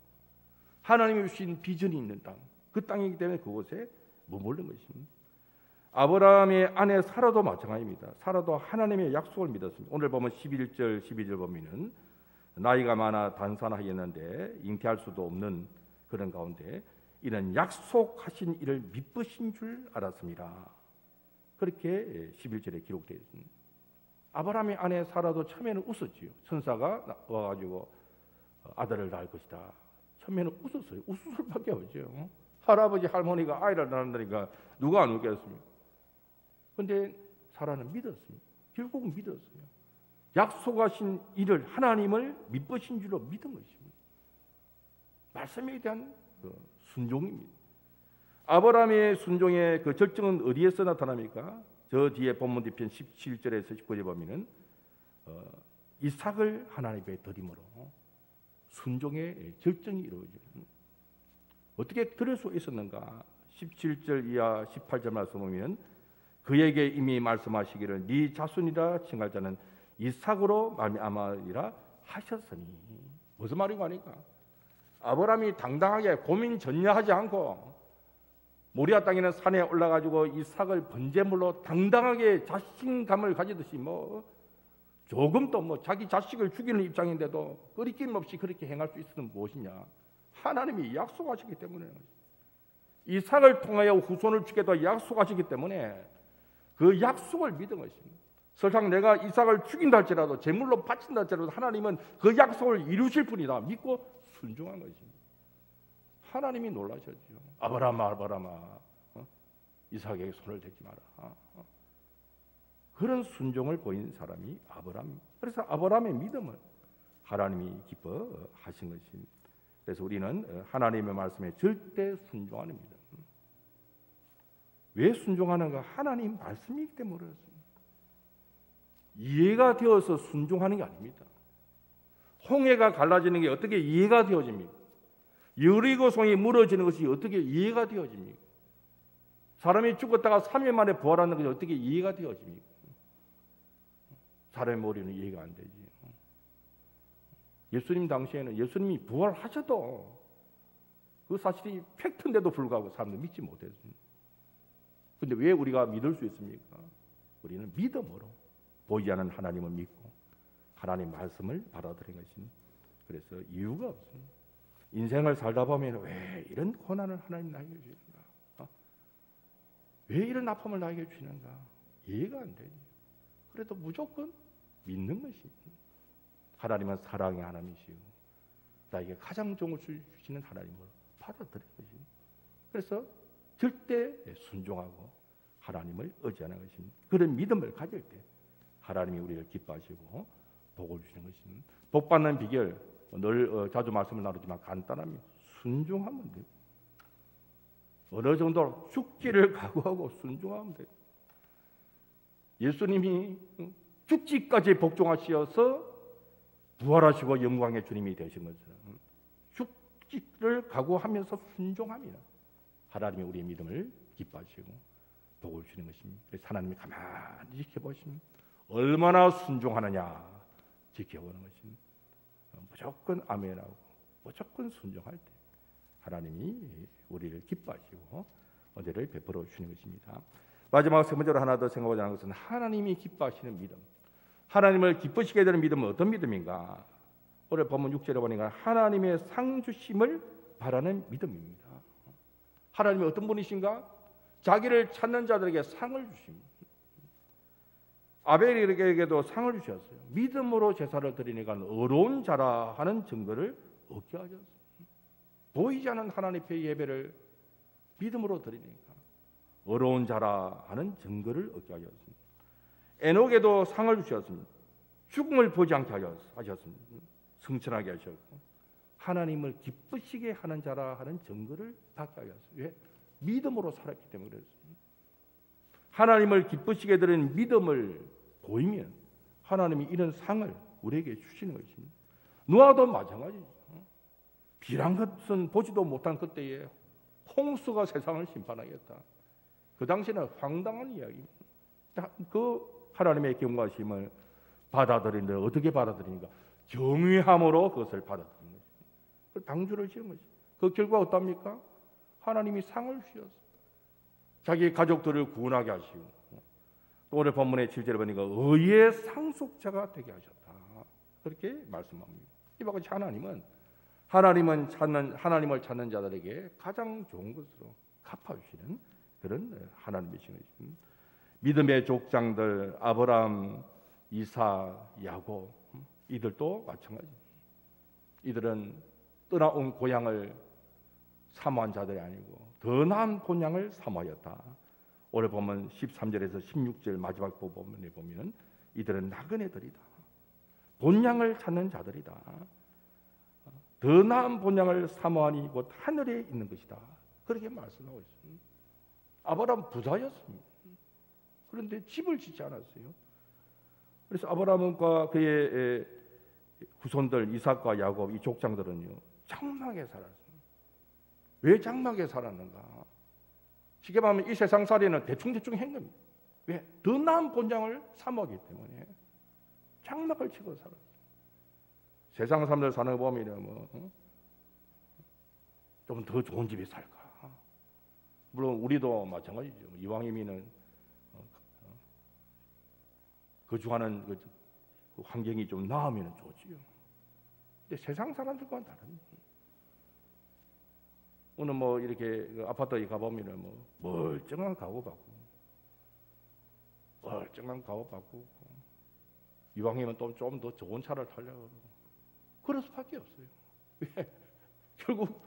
[SPEAKER 4] 하나님이 주신 비전이 있는 땅, 그 땅이기 때문에 그곳에 머무른 것입니다. 아브라함의 아내 사라도 마찬가지입니다. 사라도 하나님의 약속을 믿었습니다. 오늘 보면 11절 12절 보면은 나이가 많아 단산하였는데 잉태할 수도 없는 그런 가운데 이는 약속하신 이를 미쁘신 줄 알았습니다. 그렇게 11절에 기록되어 있습니다. 아브라함의 아내 사라도 처음에는 웃었지요. 천사가 와가지고 아들을 낳을 것이다. 처음에는 웃었어요. 웃을 수밖에 없죠. 할아버지 할머니가 아이를 낳는다니까 누가 안 웃겠습니까? 그런데 사라는 믿었습니다. 결국은 믿었어요. 약속하신 이를, 하나님을 미쁘신 줄로 믿은 것입니다. 말씀에 대한 순종입니다. 아브라함의 순종의 그 절정은 어디에서 나타납니까? 저 뒤에 본문 뒤편 17절에서 19절에 보면은 이삭을 하나님께 드림으로 순종의 절정이 이루어집니다. 어떻게 드릴 수 있었는가? 17절 이하 18절 말씀 보면 그에게 이미 말씀하시기를 네 자손이라 칭할 자는 이삭으로 말미암으리라 하셨으니. 무슨 말인가 하니까 아브라함이 당당하게 고민 전혀하지 않고 모리아 땅에는 산에 올라가지고 이삭을 번제물로 당당하게 자신감을 가지듯이 조금도 자기 자식을 죽이는 입장인데도 거리낌 없이 그렇게 행할 수 있으면 무엇이냐? 하나님이 약속하시기 때문에, 이삭을 통하여 후손을 주겠다고 약속하시기 때문에 그 약속을 믿은 것입니다. 설령 내가 이삭을 죽인다 할지라도, 제물로 바친다 할지라도 하나님은 그 약속을 이루실 뿐이다 믿고 순종한 것입니다. 하나님이 놀라셨죠. 아브라함아, 이삭에게 손을 대지 마라. 그런 순종을 보인 사람이 아브라함. 그래서 아브라함의 믿음을 하나님이 기뻐하신 것입니다. 그래서 우리는 하나님의 말씀에 절대 순종하는 믿음. 왜 순종하는가? 하나님 말씀이기 때문에 그렇습니다. 이해가 되어서 순종하는 게 아닙니다. 홍해가 갈라지는 게 어떻게 이해가 되어집니까? 여리고 성이 무너지는 것이 어떻게 이해가 되어집니까? 사람이 죽었다가 3일 만에 부활하는 것이 어떻게 이해가 되어집니까? 사람의 머리는 이해가 안 되지. 예수님 당시에는 예수님이 부활하셔도 그 사실이 팩트인데도 불구하고 사람들 믿지 못했습니다. 그런데 왜 우리가 믿을 수 있습니까? 우리는 믿음으로 보이지 않는 하나님을 믿고 하나님 말씀을 받아들인 것입니다. 그래서 이유가 없습니다. 인생을 살다 보면 왜 이런 고난을 하나님 나에게 주시는가? 왜 이런 아픔을 나에게 주시는가? 이해가 안 되죠. 그래도 무조건 믿는 것입니다. 하나님은 사랑의 하나님이시고 나에게 가장 좋은 것을 주시는 하나님으로 받아들인 것입니다. 그래서 절대 순종하고 하나님을 의지하는 것입니다. 그런 믿음을 가질 때 하나님이 우리를 기뻐하시고 복을 주시는 것입니다. 복 받는 비결 늘 자주 말씀을 나누지만 간단합니다. 순종하면 돼요. 어느 정도 죽기를 각오하고 순종하면 돼요. 예수님이 죽기까지 복종하시어서 부활하시고 영광의 주님이 되신 것처럼 죽기를 각오하면서 순종합니다. 하나님이 우리의 믿음을 기뻐하시고 복을 주는 것입니다. 그래서 하나님이 가만히 지켜보시면 얼마나 순종하느냐 지켜보는 것입니다. 무조건 아멘하고 무조건 순종할 때 하나님이 우리를 기뻐하시고 은혜를 베풀어 주시는 것입니다. 마지막 세 번째로 하나 더 생각하고자 하는 것은 하나님이 기뻐하시는 믿음. 하나님을 기쁘시게 되는 믿음은 어떤 믿음인가? 오늘 본문 6절에 보니까 하나님의 상 주심을 바라는 믿음입니다. 하나님이 어떤 분이신가? 자기를 찾는 자들에게 상을 주십니다. 아벨에게도 상을 주셨어요. 믿음으로 제사를 드리니까 어려운 자라 하는 증거를 얻게 하셨어요. 보이지 않는 하나님의 예배를 믿음으로 드리니까 어려운 자라 하는 증거를 얻게 하셨습니다. 에녹에도 상을 주셨습니다. 죽음을 보지 않게 하셨습니다. 승천하게 하셨고 하나님을 기쁘시게 하는 자라 하는 증거를 받게 하셨어요. 왜? 믿음으로 살았기 때문에 그렇습니다. 하나님을 기쁘시게 드리는 믿음을 보이면 하나님이 이런 상을 우리에게 주시는 것입니다. 노아도 마찬가지죠. 비란 것은 보지도 못한 그때에 홍수가 세상을 심판하겠다. 그 당시에는 황당한 이야기입니다. 그 하나님의 경고하심을 받아들이는데 어떻게 받아들이는가? 경외함으로 그것을 받아들이는 것입니다. 그 방주를 지은 것입니다. 그 결과가 어떻습니까? 하나님이 상을 주셨어요. 자기 가족들을 구원하게 하시고 또 오늘 본문의 7절에 보니까 의의 상속자가 되게 하셨다. 그렇게 말씀합니다. 이와 같이 하나님을 찾는 자들에게 가장 좋은 것으로 갚아주시는 그런 하나님이신 것입니다. 믿음의 족장들 아브라함, 이삭, 야곱 이들도 마찬가지입니다. 이들은 떠나온 고향을 사모한 자들이 아니고 더 나은 본향을 사모하였다. 오늘 보면 13절에서 16절 마지막 부분에 보면 이들은 나그네들이다. 본향을 찾는 자들이다. 더 나은 본향을 사모하니 곧 하늘에 있는 것이다. 그렇게 말씀하고 있습니다. 아브라함 부자였습니다. 그런데 집을 짓지 않았어요. 그래서 아브라함과 그의 후손들 이삭과 야곱 이 족장들은요 장막에 살았습니다. 왜 장막에 살았는가? 쉽게 말하면 이 세상살이는 대충 한 겁니다. 왜? 더 나은 본향을 사모하기 때문에 장막을 치고 살았어요. 세상 사람들 사는 거 보면 좀 더 좋은 집에 살까? 물론 우리도 마찬가지죠. 이왕이면은 거주하는 그 환경이 좀 나으면 좋지요. 근데 세상 사람들과는 다릅니다. 오늘 이렇게 아파트에 가보면은 멀쩡한 가구 받고 이왕이면 좀 더 좋은 차를 타려고 그럴 수밖에 없어요. 왜? 결국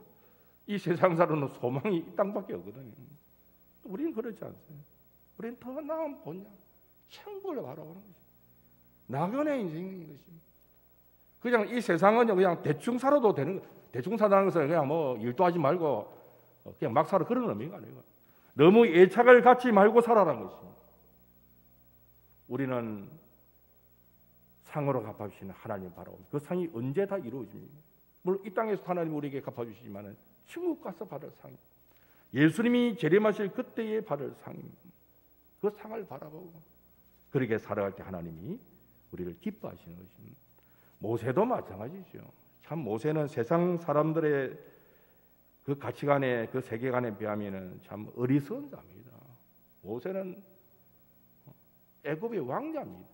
[SPEAKER 4] 이 세상 사람은 소망이 이 땅밖에 없거든요. 우리는 그렇지 않습니다. 우리는 더 나은 본향, 천국을 바라보는 것입니다. 나그네 인생인 것입니다. 그냥 이 세상은 그냥 대충 살아도 되는 거. 대충 사는 것은 그냥 일도 하지 말고 그냥 막 살아 그런 의미가 아니고 너무 애착을 갖지 말고 살아라는 것입니다. 우리는 상으로 갚아주시는 하나님 바라옵니다. 그 상이 언제 다 이루어집니까? 물론 이 땅에서 하나님 우리에게 갚아주시지만 천국 가서 받을 상입니다. 예수님이 재림하실 그때에 받을 상입니다. 그 상을 바라보고 그렇게 살아갈 때 하나님이 우리를 기뻐하시는 것입니다. 모세도 마찬가지죠. 참 모세는 세상 사람들의 그 가치관에 그 세계관에 비하면 참 어리석은 자입니다. 모세는 애굽의 왕자입니다.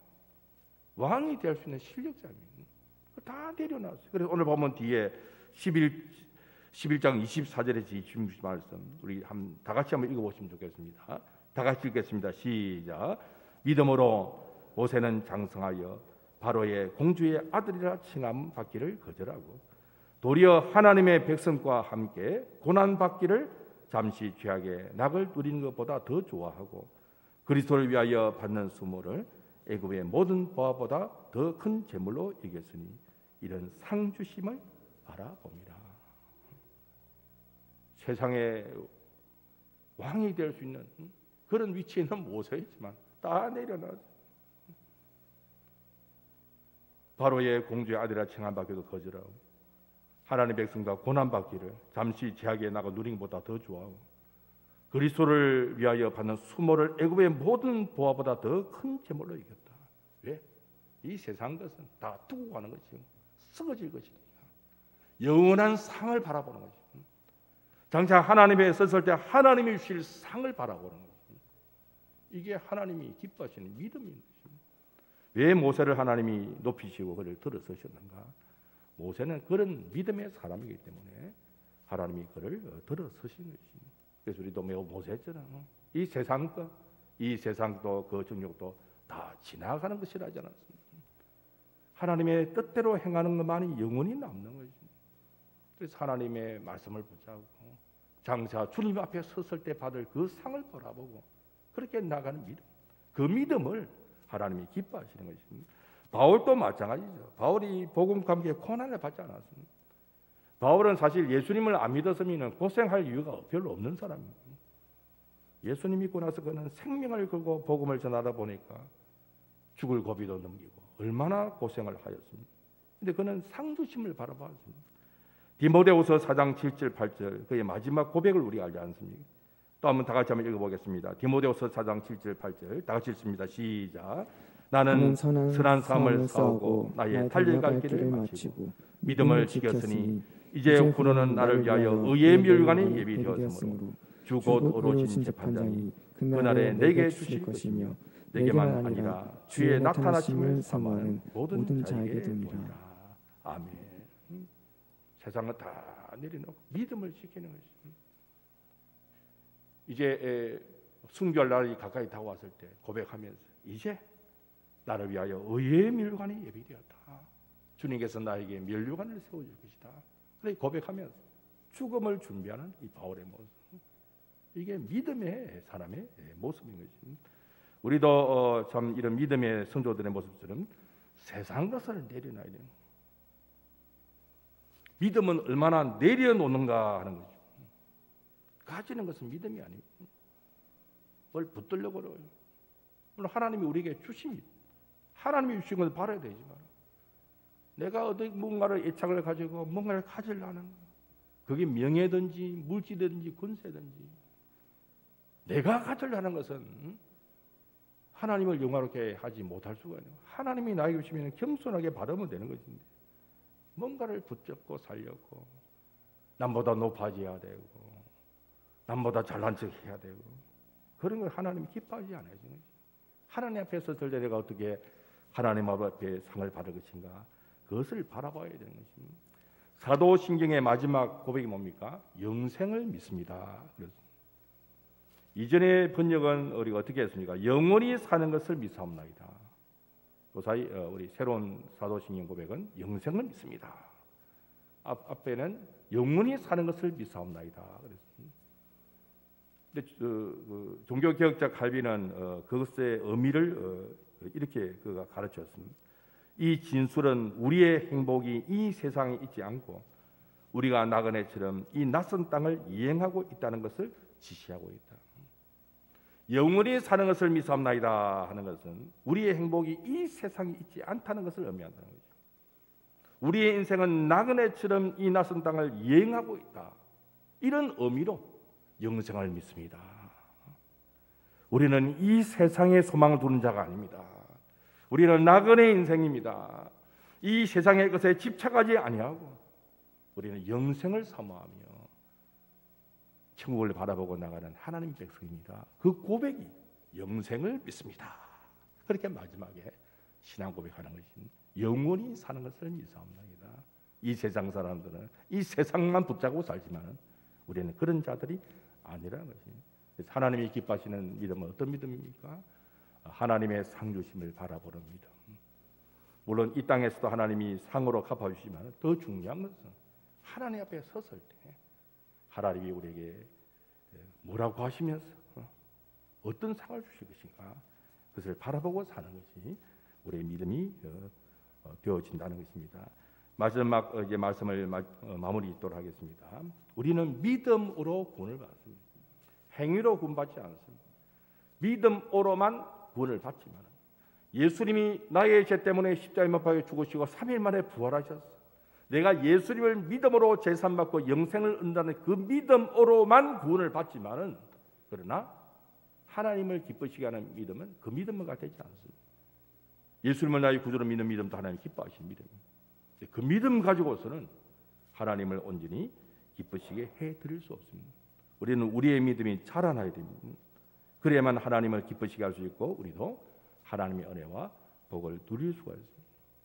[SPEAKER 4] 왕이 될 수 있는 실력자입니다. 다 내려놨어요. 그래서 오늘 보면 뒤에 11장 24절에서 26절 말씀 우리 다 같이 한번 읽어보시면 좋겠습니다. 다 같이 읽겠습니다. 시작. 믿음으로 모세는 장성하여 바로의 공주의 아들이라 칭함 받기를 거절하고 도리어 하나님의 백성과 함께 고난 받기를 잠시 죄악의 낙을 누리는 것보다 더 좋아하고 그리스도를 위하여 받는 수모를 애굽의 모든 보화보다 더 큰 재물로 여겼으니 이런 상 주심을 바라봅니다. 세상의 왕이 될 수 있는 그런 위치에 있는 모세이지만 다 내려놔서 바로의 공주의 아들이라 칭함받기도 거절하고 하나님의 백성과 고난받기를 잠시 제약에 나가 누리는 것보다 더 좋아하고 그리스도를 위하여 받는 수모를 애굽의 모든 보화보다 더 큰 재물로 이겼다. 왜? 이 세상 것은 다 두고 가는 것이고 썩어질 것이니까 영원한 상을 바라보는 것이고 장차 하나님에 섰을 때 하나님이 주실 상을 바라보는 것이고 이게 하나님이 기뻐하시는 믿음인 것입니다. 왜 모세를 하나님이 높이시고 그를 들어서셨는가? 모세는 그런 믿음의 사람이기 때문에 하나님이 그를 들어서신 것입니다. 그래서 우리도 매우 모세처럼 이 세상도 이 세상도 그 정욕도 다 지나가는 것이라지 않았습니까? 하나님의 뜻대로 행하는 것만이 영원히 남는 것입니다. 그래서 하나님의 말씀을 붙잡고 장차 주님 앞에 섰을 때 받을 그 상을 바라보고 그렇게 나가는 믿음, 그 믿음을 하나님이 기뻐하시는 것입니다. 바울도 마찬가지죠. 바울이 복음과 함께 고난을 받지 않았습니다. 바울은 사실 예수님을 안 믿었으면 고생할 이유가 별로 없는 사람입니다. 예수님 믿고 나서 그는 생명을 걸고 복음을 전하다 보니까 죽을 고비도 넘기고 얼마나 고생을 하였습니다. 근데 그는 상주심을 바라봤습니다. 디모데후서 4장 7절 8절 그의 마지막 고백을 우리가 알지 않습니까? 또 한번 다 같이 한번 읽어보겠습니다. 디모데후서 4장 7절 8절 다 같이 읽습니다. 시작. 나는 선한 싸움을 싸우고 나의 달려갈 길을 마치고 믿음을 지켰으니 이제 후로는 나를 위하여 의의 멸관이 예비되었으므로 주 곧 오로진 재판장이 그날에 내게 주실 것이며 내게만 아니라 주의 나타나심을 사모하는 모든 자에게 됩니다. 아멘. 세상을 다 내려놓고 믿음을 지키는 것입니다. 이제 순교할 날이 가까이 다가왔을 때 고백하면서 이제 나를 위하여 의의 멸관이 예비되었다. 주님께서 나에게 멸관을 세워줄 것이다. 그래 고백하면서 죽음을 준비하는 이 바울의 모습. 이게 믿음의 사람의 모습인 것입니다. 우리도 참 이런 믿음의 성도들의 모습처럼 세상 것을 내려놔야 돼요. 믿음은 얼마나 내려놓는가 하는 거죠. 가지는 것은 믿음이 아닙니다. 뭘 붙들려고 그래요. 물론 하나님이 우리에게 주십니다. 하나님이 주신 것을 바라야 되지만 내가 어디 뭔가를 애착을 가지고 뭔가를 가지려는 그게 명예든지 물질이든지 권세든지 내가 가지려는 것은 하나님을 영화롭게 하지 못할 수가 있는 거예요. 하나님이 나에게 주시면 겸손하게 받으면 되는 것인데 뭔가를 붙잡고 살려고 남보다 높아져야 되고 남보다 잘난 척 해야 되고 그런 걸 하나님이 기뻐하지 않아요. 하나님 앞에 섰을 때 내가 어떻게 하나님 앞에 상을 받을 것인가 그것을 바라봐야 되는 것입니다. 사도신경의 마지막 고백이 뭡니까? 영생을 믿습니다. 이전의 번역은 우리가 어떻게 했습니까? 영원히 사는 것을 믿사옵나이다. 도사이 우리 새로운 사도신경 고백은 영생을 믿습니다. 앞에는 영원히 사는 것을 믿사옵나이다. 근데 종교개혁자 칼빈은 그것의 의미를 이렇게 그가 가르쳤습니다. 이 진술은 우리의 행복이 이 세상에 있지 않고 우리가 나그네처럼 이 낯선 땅을 이행하고 있다는 것을 지시하고 있다. 영원히 사는 것을 믿사옵나이다 하는 것은 우리의 행복이 이 세상에 있지 않다는 것을 의미한다는 거죠. 우리의 인생은 나그네처럼 이 낯선 땅을 이행하고 있다. 이런 의미로 영생을 믿습니다. 우리는 이 세상에 소망을 두는 자가 아닙니다. 우리는 나그네 인생입니다. 이 세상의 것에 집착하지 아니하고 우리는 영생을 사모하며 천국을 바라보고 나가는 하나님 백성입니다. 그 고백이 영생을 믿습니다. 그렇게 마지막에 신앙 고백하는 것은 영원히 사는 것을 믿사옵나이다. 이 세상 사람들은 이 세상만 붙잡고 살지만 우리는 그런 자들이 아니라는 것입니다. 하나님이 기뻐하시는 믿음은 어떤 믿음입니까? 하나님의 상 주심을 바라보는 믿음. 물론 이 땅에서도 하나님이 상으로 갚아주시지만 더 중요한 것은 하나님 앞에 섰을 때 하나님이 우리에게 뭐라고 하시면서 어떤 상을 주실 것인가 그것을 바라보고 사는 것이 우리의 믿음이 되어진다는 것입니다. 마지막 이제 말씀을 마무리 짓도록 하겠습니다. 우리는 믿음으로 구원을 받습니다. 행위로 구원받지 않습니다. 믿음으로만 구원을 받지만 예수님이 나의 죄 때문에 십자가에 못 박혀 죽으시고 3일 만에 부활하셨어. 내가 예수님을 믿음으로 제산받고 영생을 얻는다는 그 믿음으로만 구원을 받지만은, 그러나 하나님을 기쁘시게 하는 믿음은 그 믿음과 되지 않습니다. 예수님을 나의 구주로 믿는 믿음도 하나님 기뻐하시는 믿음입니다. 그 믿음 가지고서는 하나님을 온전히 기쁘시게 해드릴 수 없습니다. 우리는 우리의 믿음이 자라나야 됩니다. 그래야만 하나님을 기쁘시게 할 수 있고 우리도 하나님의 은혜와 복을 누릴 수가 있습니다.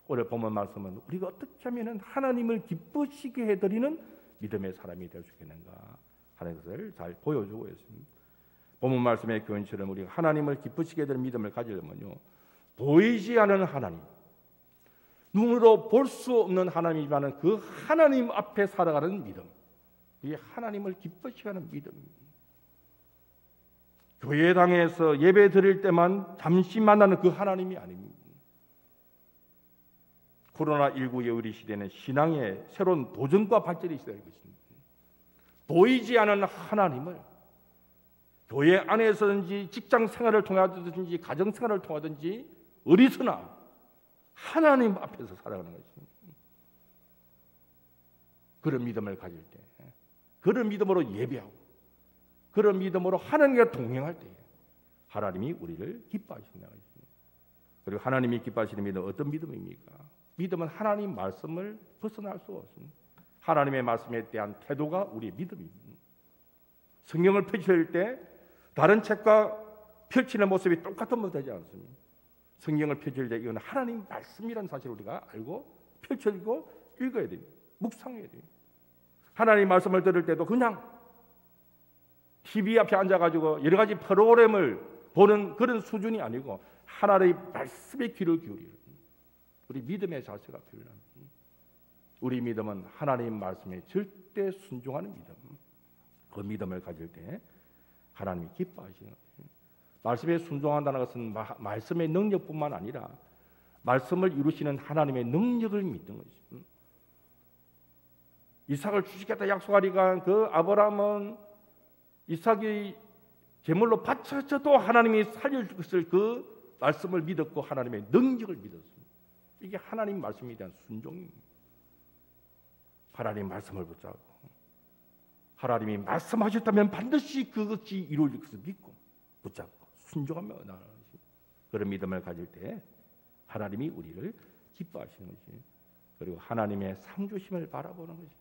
[SPEAKER 4] 오늘 본문 말씀은 우리가 어떻게 하면 하나님을 기쁘시게 해드리는 믿음의 사람이 될 수 있겠는가 하는 것을 잘 보여주고 있습니다. 본문 말씀의 교훈처럼 우리가 하나님을 기쁘시게 해드리는 믿음을 가지려면요, 보이지 않는 하나님, 눈으로 볼 수 없는 하나님이지만 그 하나님 앞에 살아가는 믿음, 이게 하나님을 기쁘시게 하는 믿음입니다. 교회당에서 예배 드릴 때만 잠시 만나는 그 하나님이 아닙니다. 코로나19의 우리 시대는 신앙의 새로운 도전과 발전의 시대인 것입니다. 보이지 않는 하나님을 교회 안에서든지 직장 생활을 통하든지 가정 생활을 통하든지 어디서나 하나님 앞에서 살아가는 것입니다. 그런 믿음을 가질 때, 그런 믿음으로 예배하고 그런 믿음으로 하나님과 동행할 때 하나님이 우리를 기뻐하신다는 것입니다. 그리고 하나님이 기뻐하시는 믿음은 어떤 믿음입니까? 믿음은 하나님 말씀을 벗어날 수가 없습니다. 하나님의 말씀에 대한 태도가 우리의 믿음입니다. 성경을 펼칠 때 다른 책과 펼치는 모습이 똑같은 모습이 되지 않습니다. 성경을 펼칠 때 이건 하나님 말씀이라는 사실을 우리가 알고 펼쳐지고 읽어야 됩니다. 묵상해야 됩니다. 하나님 말씀을 들을 때도 그냥 TV 앞에 앉아가지고 여러 가지 프로그램을 보는 그런 수준이 아니고 하나님의 말씀에 귀를 기울이는 우리 믿음의 자세가 필요합니다. 우리 믿음은 하나님 말씀에 절대 순종하는 믿음. 그 믿음을 가질 때 하나님이 기뻐하시는 것입니다. 말씀에 순종한다는 것은 말씀의 능력뿐만 아니라 말씀을 이루시는 하나님의 능력을 믿는 것입니다. 이삭을 주시겠다 약속하리가 그 아브라함은 이삭이 제물로 바쳐져도 하나님이 살려줄 것을 그 말씀을 믿었고 하나님의 능력을 믿었습니다. 이게 하나님 말씀에 대한 순종입니다. 하나님 말씀을 붙잡고 하나님이 말씀하셨다면 반드시 그것이 이루어질 것을 믿고 붙잡고 순종하며 나아가는 것입니다. 그런 믿음을 가질 때 하나님이 우리를 기뻐하시는 것입니다. 그리고 하나님의 상주심을 바라보는 것입니다.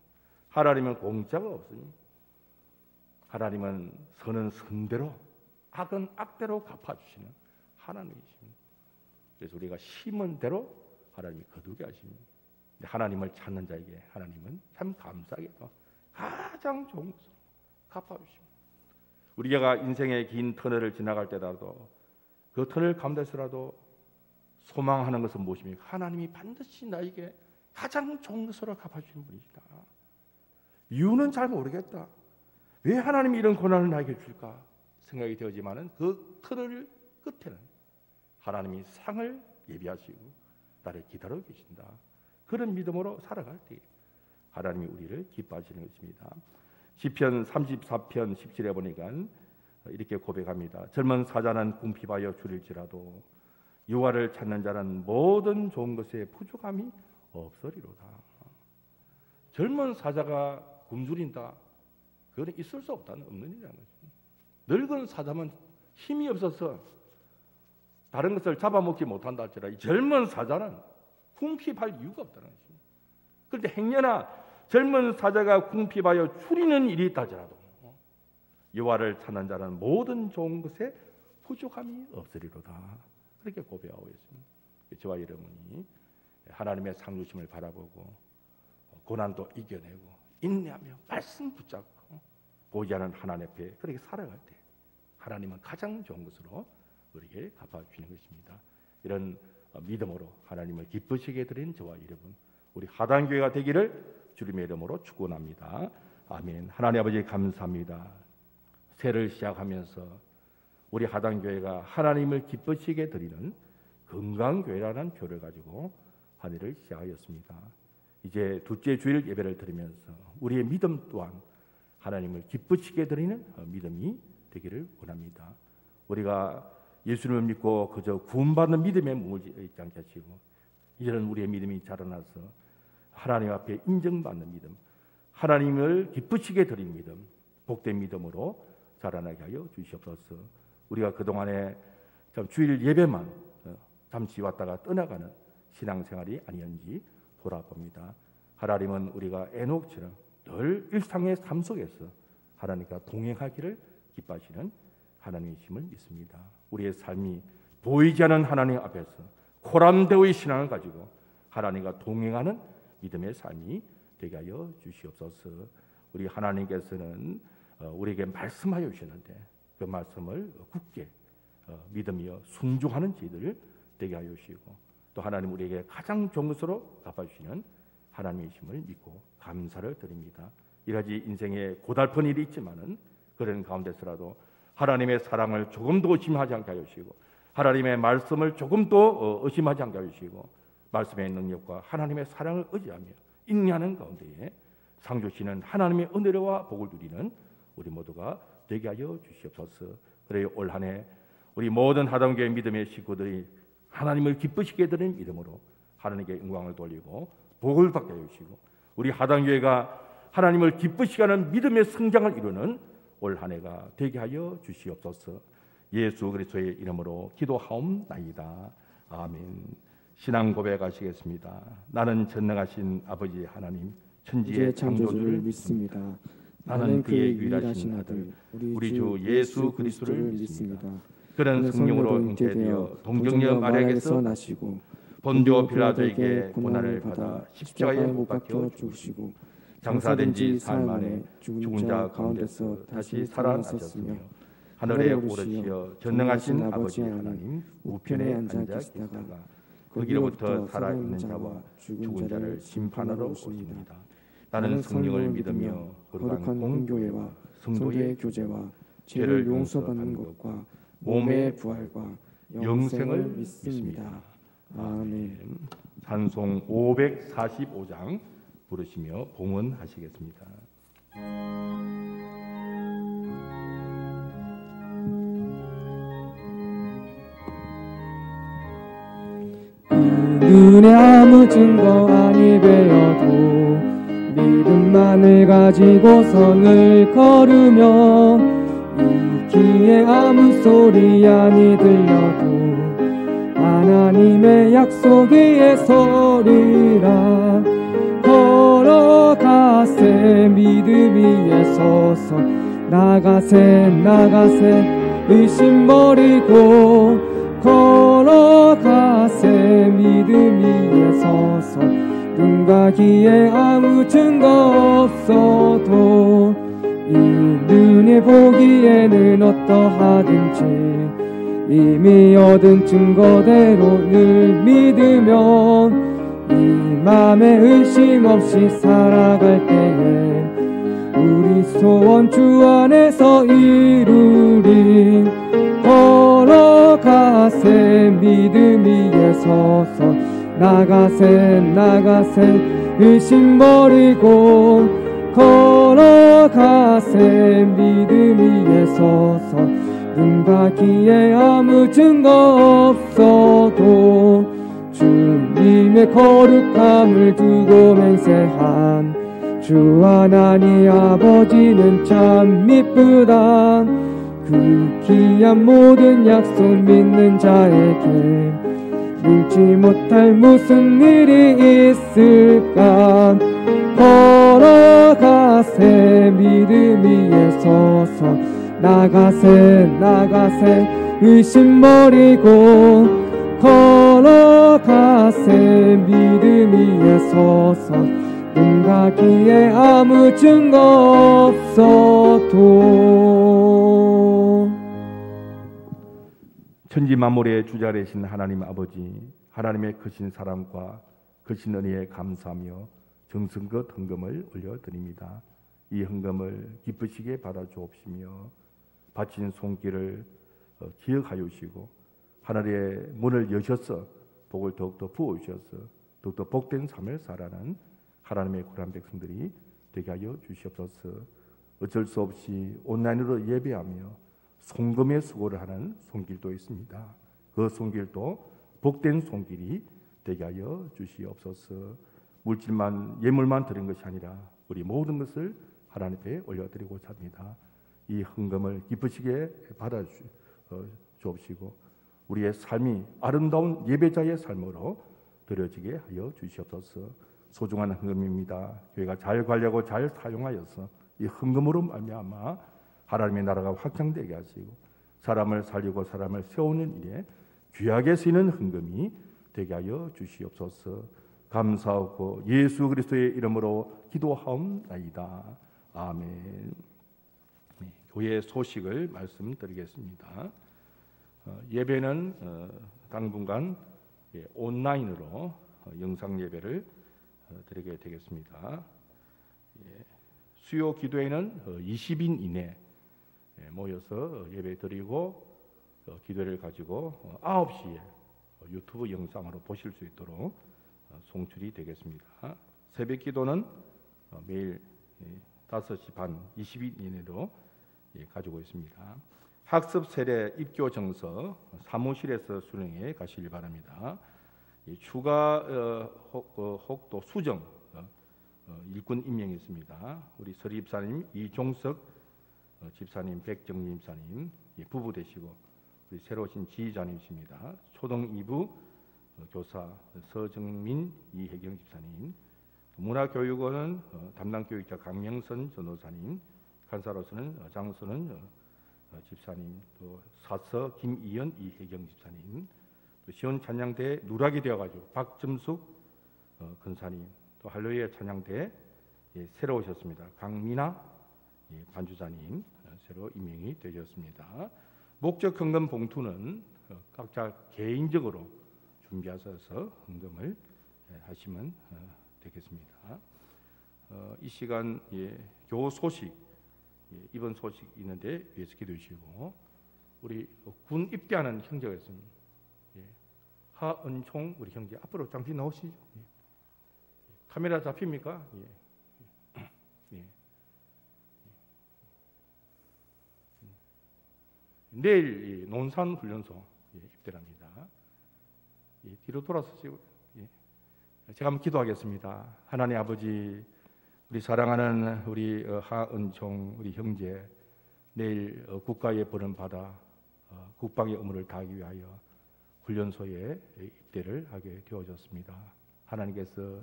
[SPEAKER 4] 하나님은 공짜가 없습니다. 하나님은 선은 선대로 악은 악대로 갚아주시는 하나님이십니다. 그래서 우리가 심은 대로 하나님이 거두게 하십니다. 하나님을 찾는 자에게 하나님은 참 감사하게도 가장 좋은 것으로 갚아주십니다. 우리가 인생의 긴 터널을 지나갈 때라도 그 터널 가운데서라도 소망하는 것은 무엇입니까? 하나님이 반드시 나에게 가장 좋은 것으로 갚아주시는 분이시다. 이유는 잘 모르겠다. 왜 하나님이 이런 고난을 나에게 줄까 생각이 되어지만은 그 터널 끝에는 하나님이 상을 예비하시고 나를 기다리고 계신다. 그런 믿음으로 살아갈 때 하나님이 우리를 기뻐하시는 것입니다. 시편 34편 17에 보니까 이렇게 고백합니다. 젊은 사자는 궁핍하여 줄일지라도 여호와를 찾는 자는 모든 좋은 것에 부족함이 없으리로다. 젊은 사자가 굶주린다. 그건 있을 수 없는 일이라는 거죠. 늙은 사자면 힘이 없어서 다른 것을 잡아먹지 못한다 할지라 이 젊은 사자는 궁핍할 이유가 없다는 것입니다. 그런데 행여나 젊은 사자가 궁핍하여 줄이는 일이 있다 할지라도 여호와를 찾는 자는 모든 좋은 것에 부족함이 없으리로다. 그렇게 고백하고 있습니다. 저와 여러분이 하나님의 상주심을 바라보고 고난도 이겨내고 인내하며 말씀 붙잡고 보지 않는 하나님 앞에 그렇게 살아갈 때 하나님은 가장 좋은 것으로 우리에게 갚아주시는 것입니다. 이런 믿음으로 하나님을 기쁘시게 드린 저와 여러분 우리 하단교회가 되기를 주님의 이름으로 축원합니다. 아멘. 하나님 아버지 감사합니다. 새를 시작하면서 우리 하단교회가 하나님을 기쁘시게 드리는 건강교회라는 표를 가지고 한 해를 시작하였습니다. 이제 둘째 주일 예배를 드리면서 우리의 믿음 또한 하나님을 기쁘시게 드리는 믿음이 되기를 원합니다. 우리가 예수님을 믿고 그저 구원받는 믿음에 머물지 않게 하시고 이제는 우리의 믿음이 자라나서 하나님 앞에 인정받는 믿음, 하나님을 기쁘시게 드리는 믿음, 복된 믿음으로 자라나게 하여 주시옵소서. 우리가 그동안에 참 주일 예배만 잠시 왔다가 떠나가는 신앙생활이 아니었는지 돌아봅니다. 하나님은 우리가 에녹처럼 늘 일상의 삶 속에서 하나님과 동행하기를 기뻐하시는 하나님이심을 믿습니다. 우리의 삶이 보이지 않는 하나님 앞에서 코람데오의 신앙을 가지고 하나님과 동행하는 믿음의 삶이 되게 하여 주시옵소서. 우리 하나님께서는 우리에게 말씀하여 주셨는데 그 말씀을 굳게 믿으며 순종하는 저희들 되게 하여 주시고 또 하나님 우리에게 가장 좋은 것으로 갚아주시는 하나님이심을 믿고 감사를 드립니다. 이러지 인생에 고달픈 일이 있지만은 그런 가운데서라도 하나님의 사랑을 조금도 의심하지 않게 하여 주시고 하나님의 말씀을 조금도 의심하지 않게 하여 주시고 말씀의 능력과 하나님의 사랑을 의지하며 인내하는 가운데에 상 주시는 하나님의 은혜와 복을 누리는 우리 모두가 되게 하여 주시옵소서. 그래 올 한 해 우리 모든 하단교회 믿음의 식구들이 하나님을 기쁘시게 드리는 믿음으로 하나님께 영광을 돌리고 복을 받게 하여 주시고 우리 하단교회가 하나님을 기쁘시게 하는 믿음의 성장을 이루는 올 한 해가 되게 하여 주시옵소서. 예수 그리스도의 이름으로 기도하옵나이다. 아멘. 신앙 고백하시겠습니다. 나는 전능하신 아버지 하나님 천지의 창조주를 믿습니다. 나는 그의 유일하신 아들 우리 주 예수 그리스도를 믿습니다. 그는 성령으로 잉태되어 동정녀 마리아에게서 나시고 본디오 빌라도에게 고난을 받아 십자가에 못 박혀 죽으시고 장사된 지 사흘 만에 죽은 자 가운데서 다시 살아나셨으며 하늘에 오르시어 전능하신 아버지 하나님 우편에 앉아 계시다가 거기로부터 살아있는 자와 죽은 자를 심판하러 오십니다. 나는 성령을 믿으며 거룩한 공교회와 성도의 교제와 죄를 용서받는 것과 몸의 부활과 영생을 믿습니다. 아멘. 찬송 545장 부르시며 봉헌하시겠습니다.
[SPEAKER 2] 눈에 아무 증거 아니 배어도 믿음만을 가지고 선을 걸으며 이 귀에 아무 소리 아니 들려도 하나님의 약속 위에 서리라. 걸어가세 믿음 위에 서서 나가세 나가세 의심 버리고 걸어가세 믿음 위에 서서 눈과 귀에 아무 증거 없어도 이 눈에 보기에는 어떠하든지 이미 얻은 증거대로 늘 믿으면 이 맘에 의심 없이 살아갈 때에 우리 소원 주 안에서 이루리. 걸어가세 믿음 위에 서서 나가세 나가세 의심 버리고 걸어가세 믿음 위에 서서 눈과 귀에 아무 증거 없어도 주님의 거룩함을 두고 맹세한 주 하나님 아버지는 참 미쁘다. 그 귀한 모든 약속 믿는 자에게 능치 못할 무슨 일이 있을까. 걸어가세 믿음 위에 서서 나가세 나가세 의심 버리고 걸어가세 믿음 위에 서서 눈과 귀에 아무 증거 없어도.
[SPEAKER 4] 천지 만물의 주자 되신 하나님 아버지, 하나님의 크신 사랑과 크신 은혜에 감사하며 정성껏 헌금을 올려드립니다. 이 헌금을 기쁘시게 받아 주옵시며 바친 손길을 기억하여 주시고 하늘의 문을 여셔서 복을 더욱더 부어 주셔서 더욱더 복된 삶을 살아가는 하나님의 거룩한 백성들이 되게 하여 주시옵소서. 어쩔 수 없이 온라인으로 예배하며 송금의 수고를 하는 손길도 있습니다. 그 손길도 복된 손길이 되게 하여 주시옵소서. 물질만 예물만 드린 것이 아니라 우리 모든 것을 하나님 앞에 올려드리고자 합니다. 이 헌금을 기쁘시게 받아 주옵시고 우리의 삶이 아름다운 예배자의 삶으로 드려지게 하여 주시옵소서. 소중한 헌금입니다. 교회가 잘 관리하고 잘 사용하여서 이 헌금으로 말미암아 하나님의 나라가 확장되게 하시고 사람을 살리고 사람을 세우는 일에 귀하게 쓰이는 헌금이 되게 하여 주시옵소서. 감사하고 예수 그리스도의 이름으로 기도하옵나이다. 아멘. 교회 소식을 말씀드리겠습니다. 예배는 당분간 온라인으로 영상 예배를 드리게 되겠습니다. 수요 기도회는 20인 이내 모여서 예배 드리고 기도를 가지고 9시에 유튜브 영상으로 보실 수 있도록 송출이 되겠습니다. 새벽 기도는 매일 5시 반 20인 이내로 가지고 있습니다. 학습 세례 입교 정서 사무실에서 수령해 가시길 바랍니다. 추가 혹도 수정 일꾼 임명이 있습니다. 우리 서리 집사님, 이종석 집사님, 백정림 집사님 부부 되시고 우리 새로 오신 지휘자님이십니다. 초등 2부 교사 서정민, 이혜경 집사님, 문화교육원은 담당 교육자 강명선 전도사님, 간사로서는 장서는 집사님, 또 사서 김이연, 이혜경 집사님, 또 시온 찬양대 누락이 되어가지고 박점숙 근사님, 또 할렐루야 찬양대 새로 오셨습니다. 강미나 반주자님 새로 임명이 되셨습니다. 목적 헌금 봉투는 각자 개인적으로 준비하셔서 헌금을 하시면 되겠습니다. 이 시간 교우 소식 이번 소식 있는데 위해서 기도해 주시고 우리 군 입대하는 형제가 있습니다. 하은총 우리 형제 앞으로 잠시 나오시죠. 카메라 잡힙니까? 내일 논산 훈련소 입대합니다. 뒤로 돌아서시고 제가 한번 기도하겠습니다. 하나님 아버지, 우리 사랑하는 우리 하은총 우리 형제 내일 국가의 벌을 받아 국방의 의무를 다하기 위하여 훈련소에 입대를 하게 되어졌습니다. 하나님께서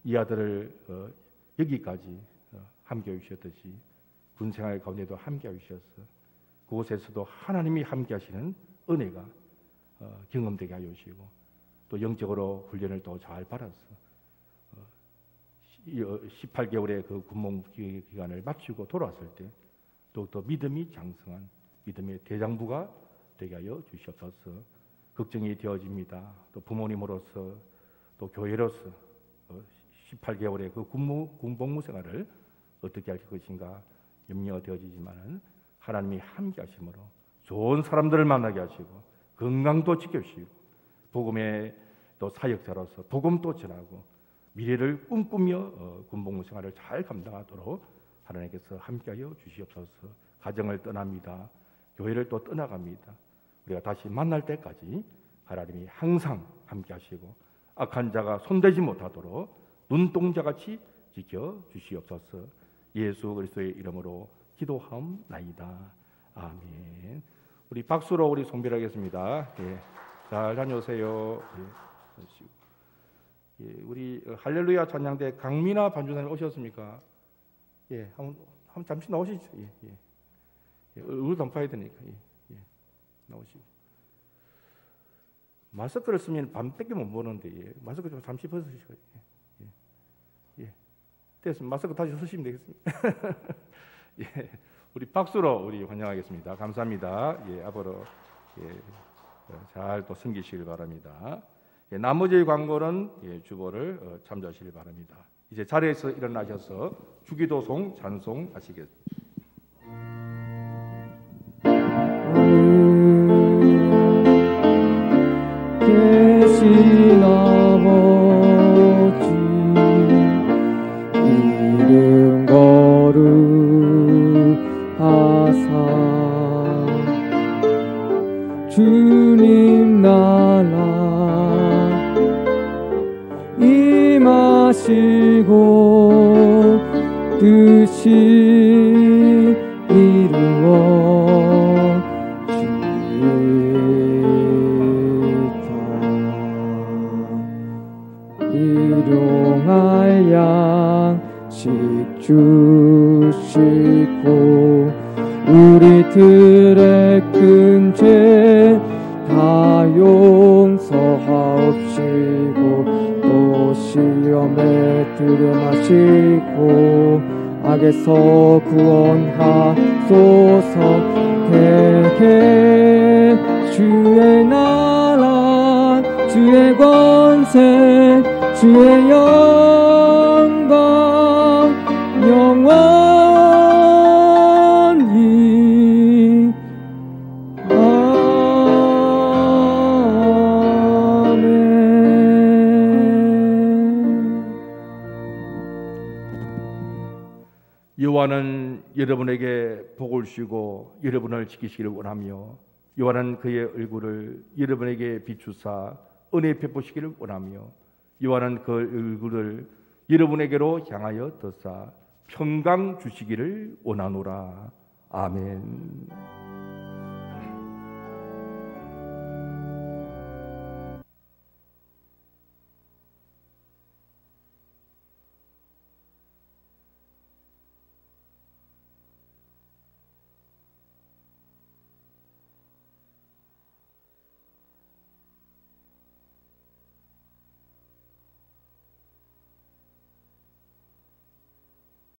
[SPEAKER 4] 이 아들을 여기까지 함께해 주셨듯이 군생활 가운데도 함께해 주셔서 그곳에서도 하나님이 함께하시는 은혜가 경험되게 하여 주시고 또 영적으로 훈련을 또 잘 받아서 18개월의 그 군복 기간을 마치고 돌아왔을 때 더욱더 믿음이 장성한 믿음의 대장부가 되게 하여 주시옵소서. 걱정이 되어집니다. 또 부모님으로서 또 교회로서 18개월의 그 군복무 생활을 어떻게 할 것인가 염려되어지지만은 하나님이 함께 하심으로 좋은 사람들을 만나게 하시고 건강도 지켜주시고 복음의 또 사역자로서 복음도 전하고 미래를 꿈꾸며 군복무 생활을 잘 감당하도록 하나님께서 함께하여 주시옵소서. 가정을 떠납니다. 교회를 또 떠나갑니다. 우리가 다시 만날 때까지 하나님이 항상 함께하시고 악한 자가 손대지 못하도록 눈동자같이 지켜주시옵소서. 예수 그리스도의 이름으로 기도하옵나이다. 아멘. 우리 박수로 우리 송별하겠습니다. 잘 다녀오세요. 우리 할렐루야 찬양대 강민아 반주사님 오셨습니까? 한번 잠시 나오시죠. 얼굴 좀 봐야 되니까. 나오시고. 마스크를 쓰면 밤밖에 못 보는데 마스크 좀 잠시 벗으시고. 됐습니다. 마스크 다시 쓰시면 되겠습니다. 우리 박수로 우리 환영하겠습니다. 감사합니다. 앞으로 잘 또 섬기시길 바랍니다. 나머지 광고는 주보를 참조하시길 바랍니다. 이제 자리에서 일어나셔서 주기도송 찬송하시겠습니다.
[SPEAKER 2] 뜻이 이루어지이다. 일용할 양식 주시고 우리들의 큰 죄 다 용서하옵시고 또 시험에 들여마시고 악에서 구원하소서. 대개 주의 나라 주의 권세 주의 영광 영원히
[SPEAKER 4] 여호와는 여러분에게 복을 주시고 여러분을 지키시기를 원하며 여호와는 그의 얼굴을 여러분에게 비추사 은혜 베푸시기를 원하며 여호와는 그 얼굴을 여러분에게로 향하여 드사 평강 주시기를 원하노라. 아멘.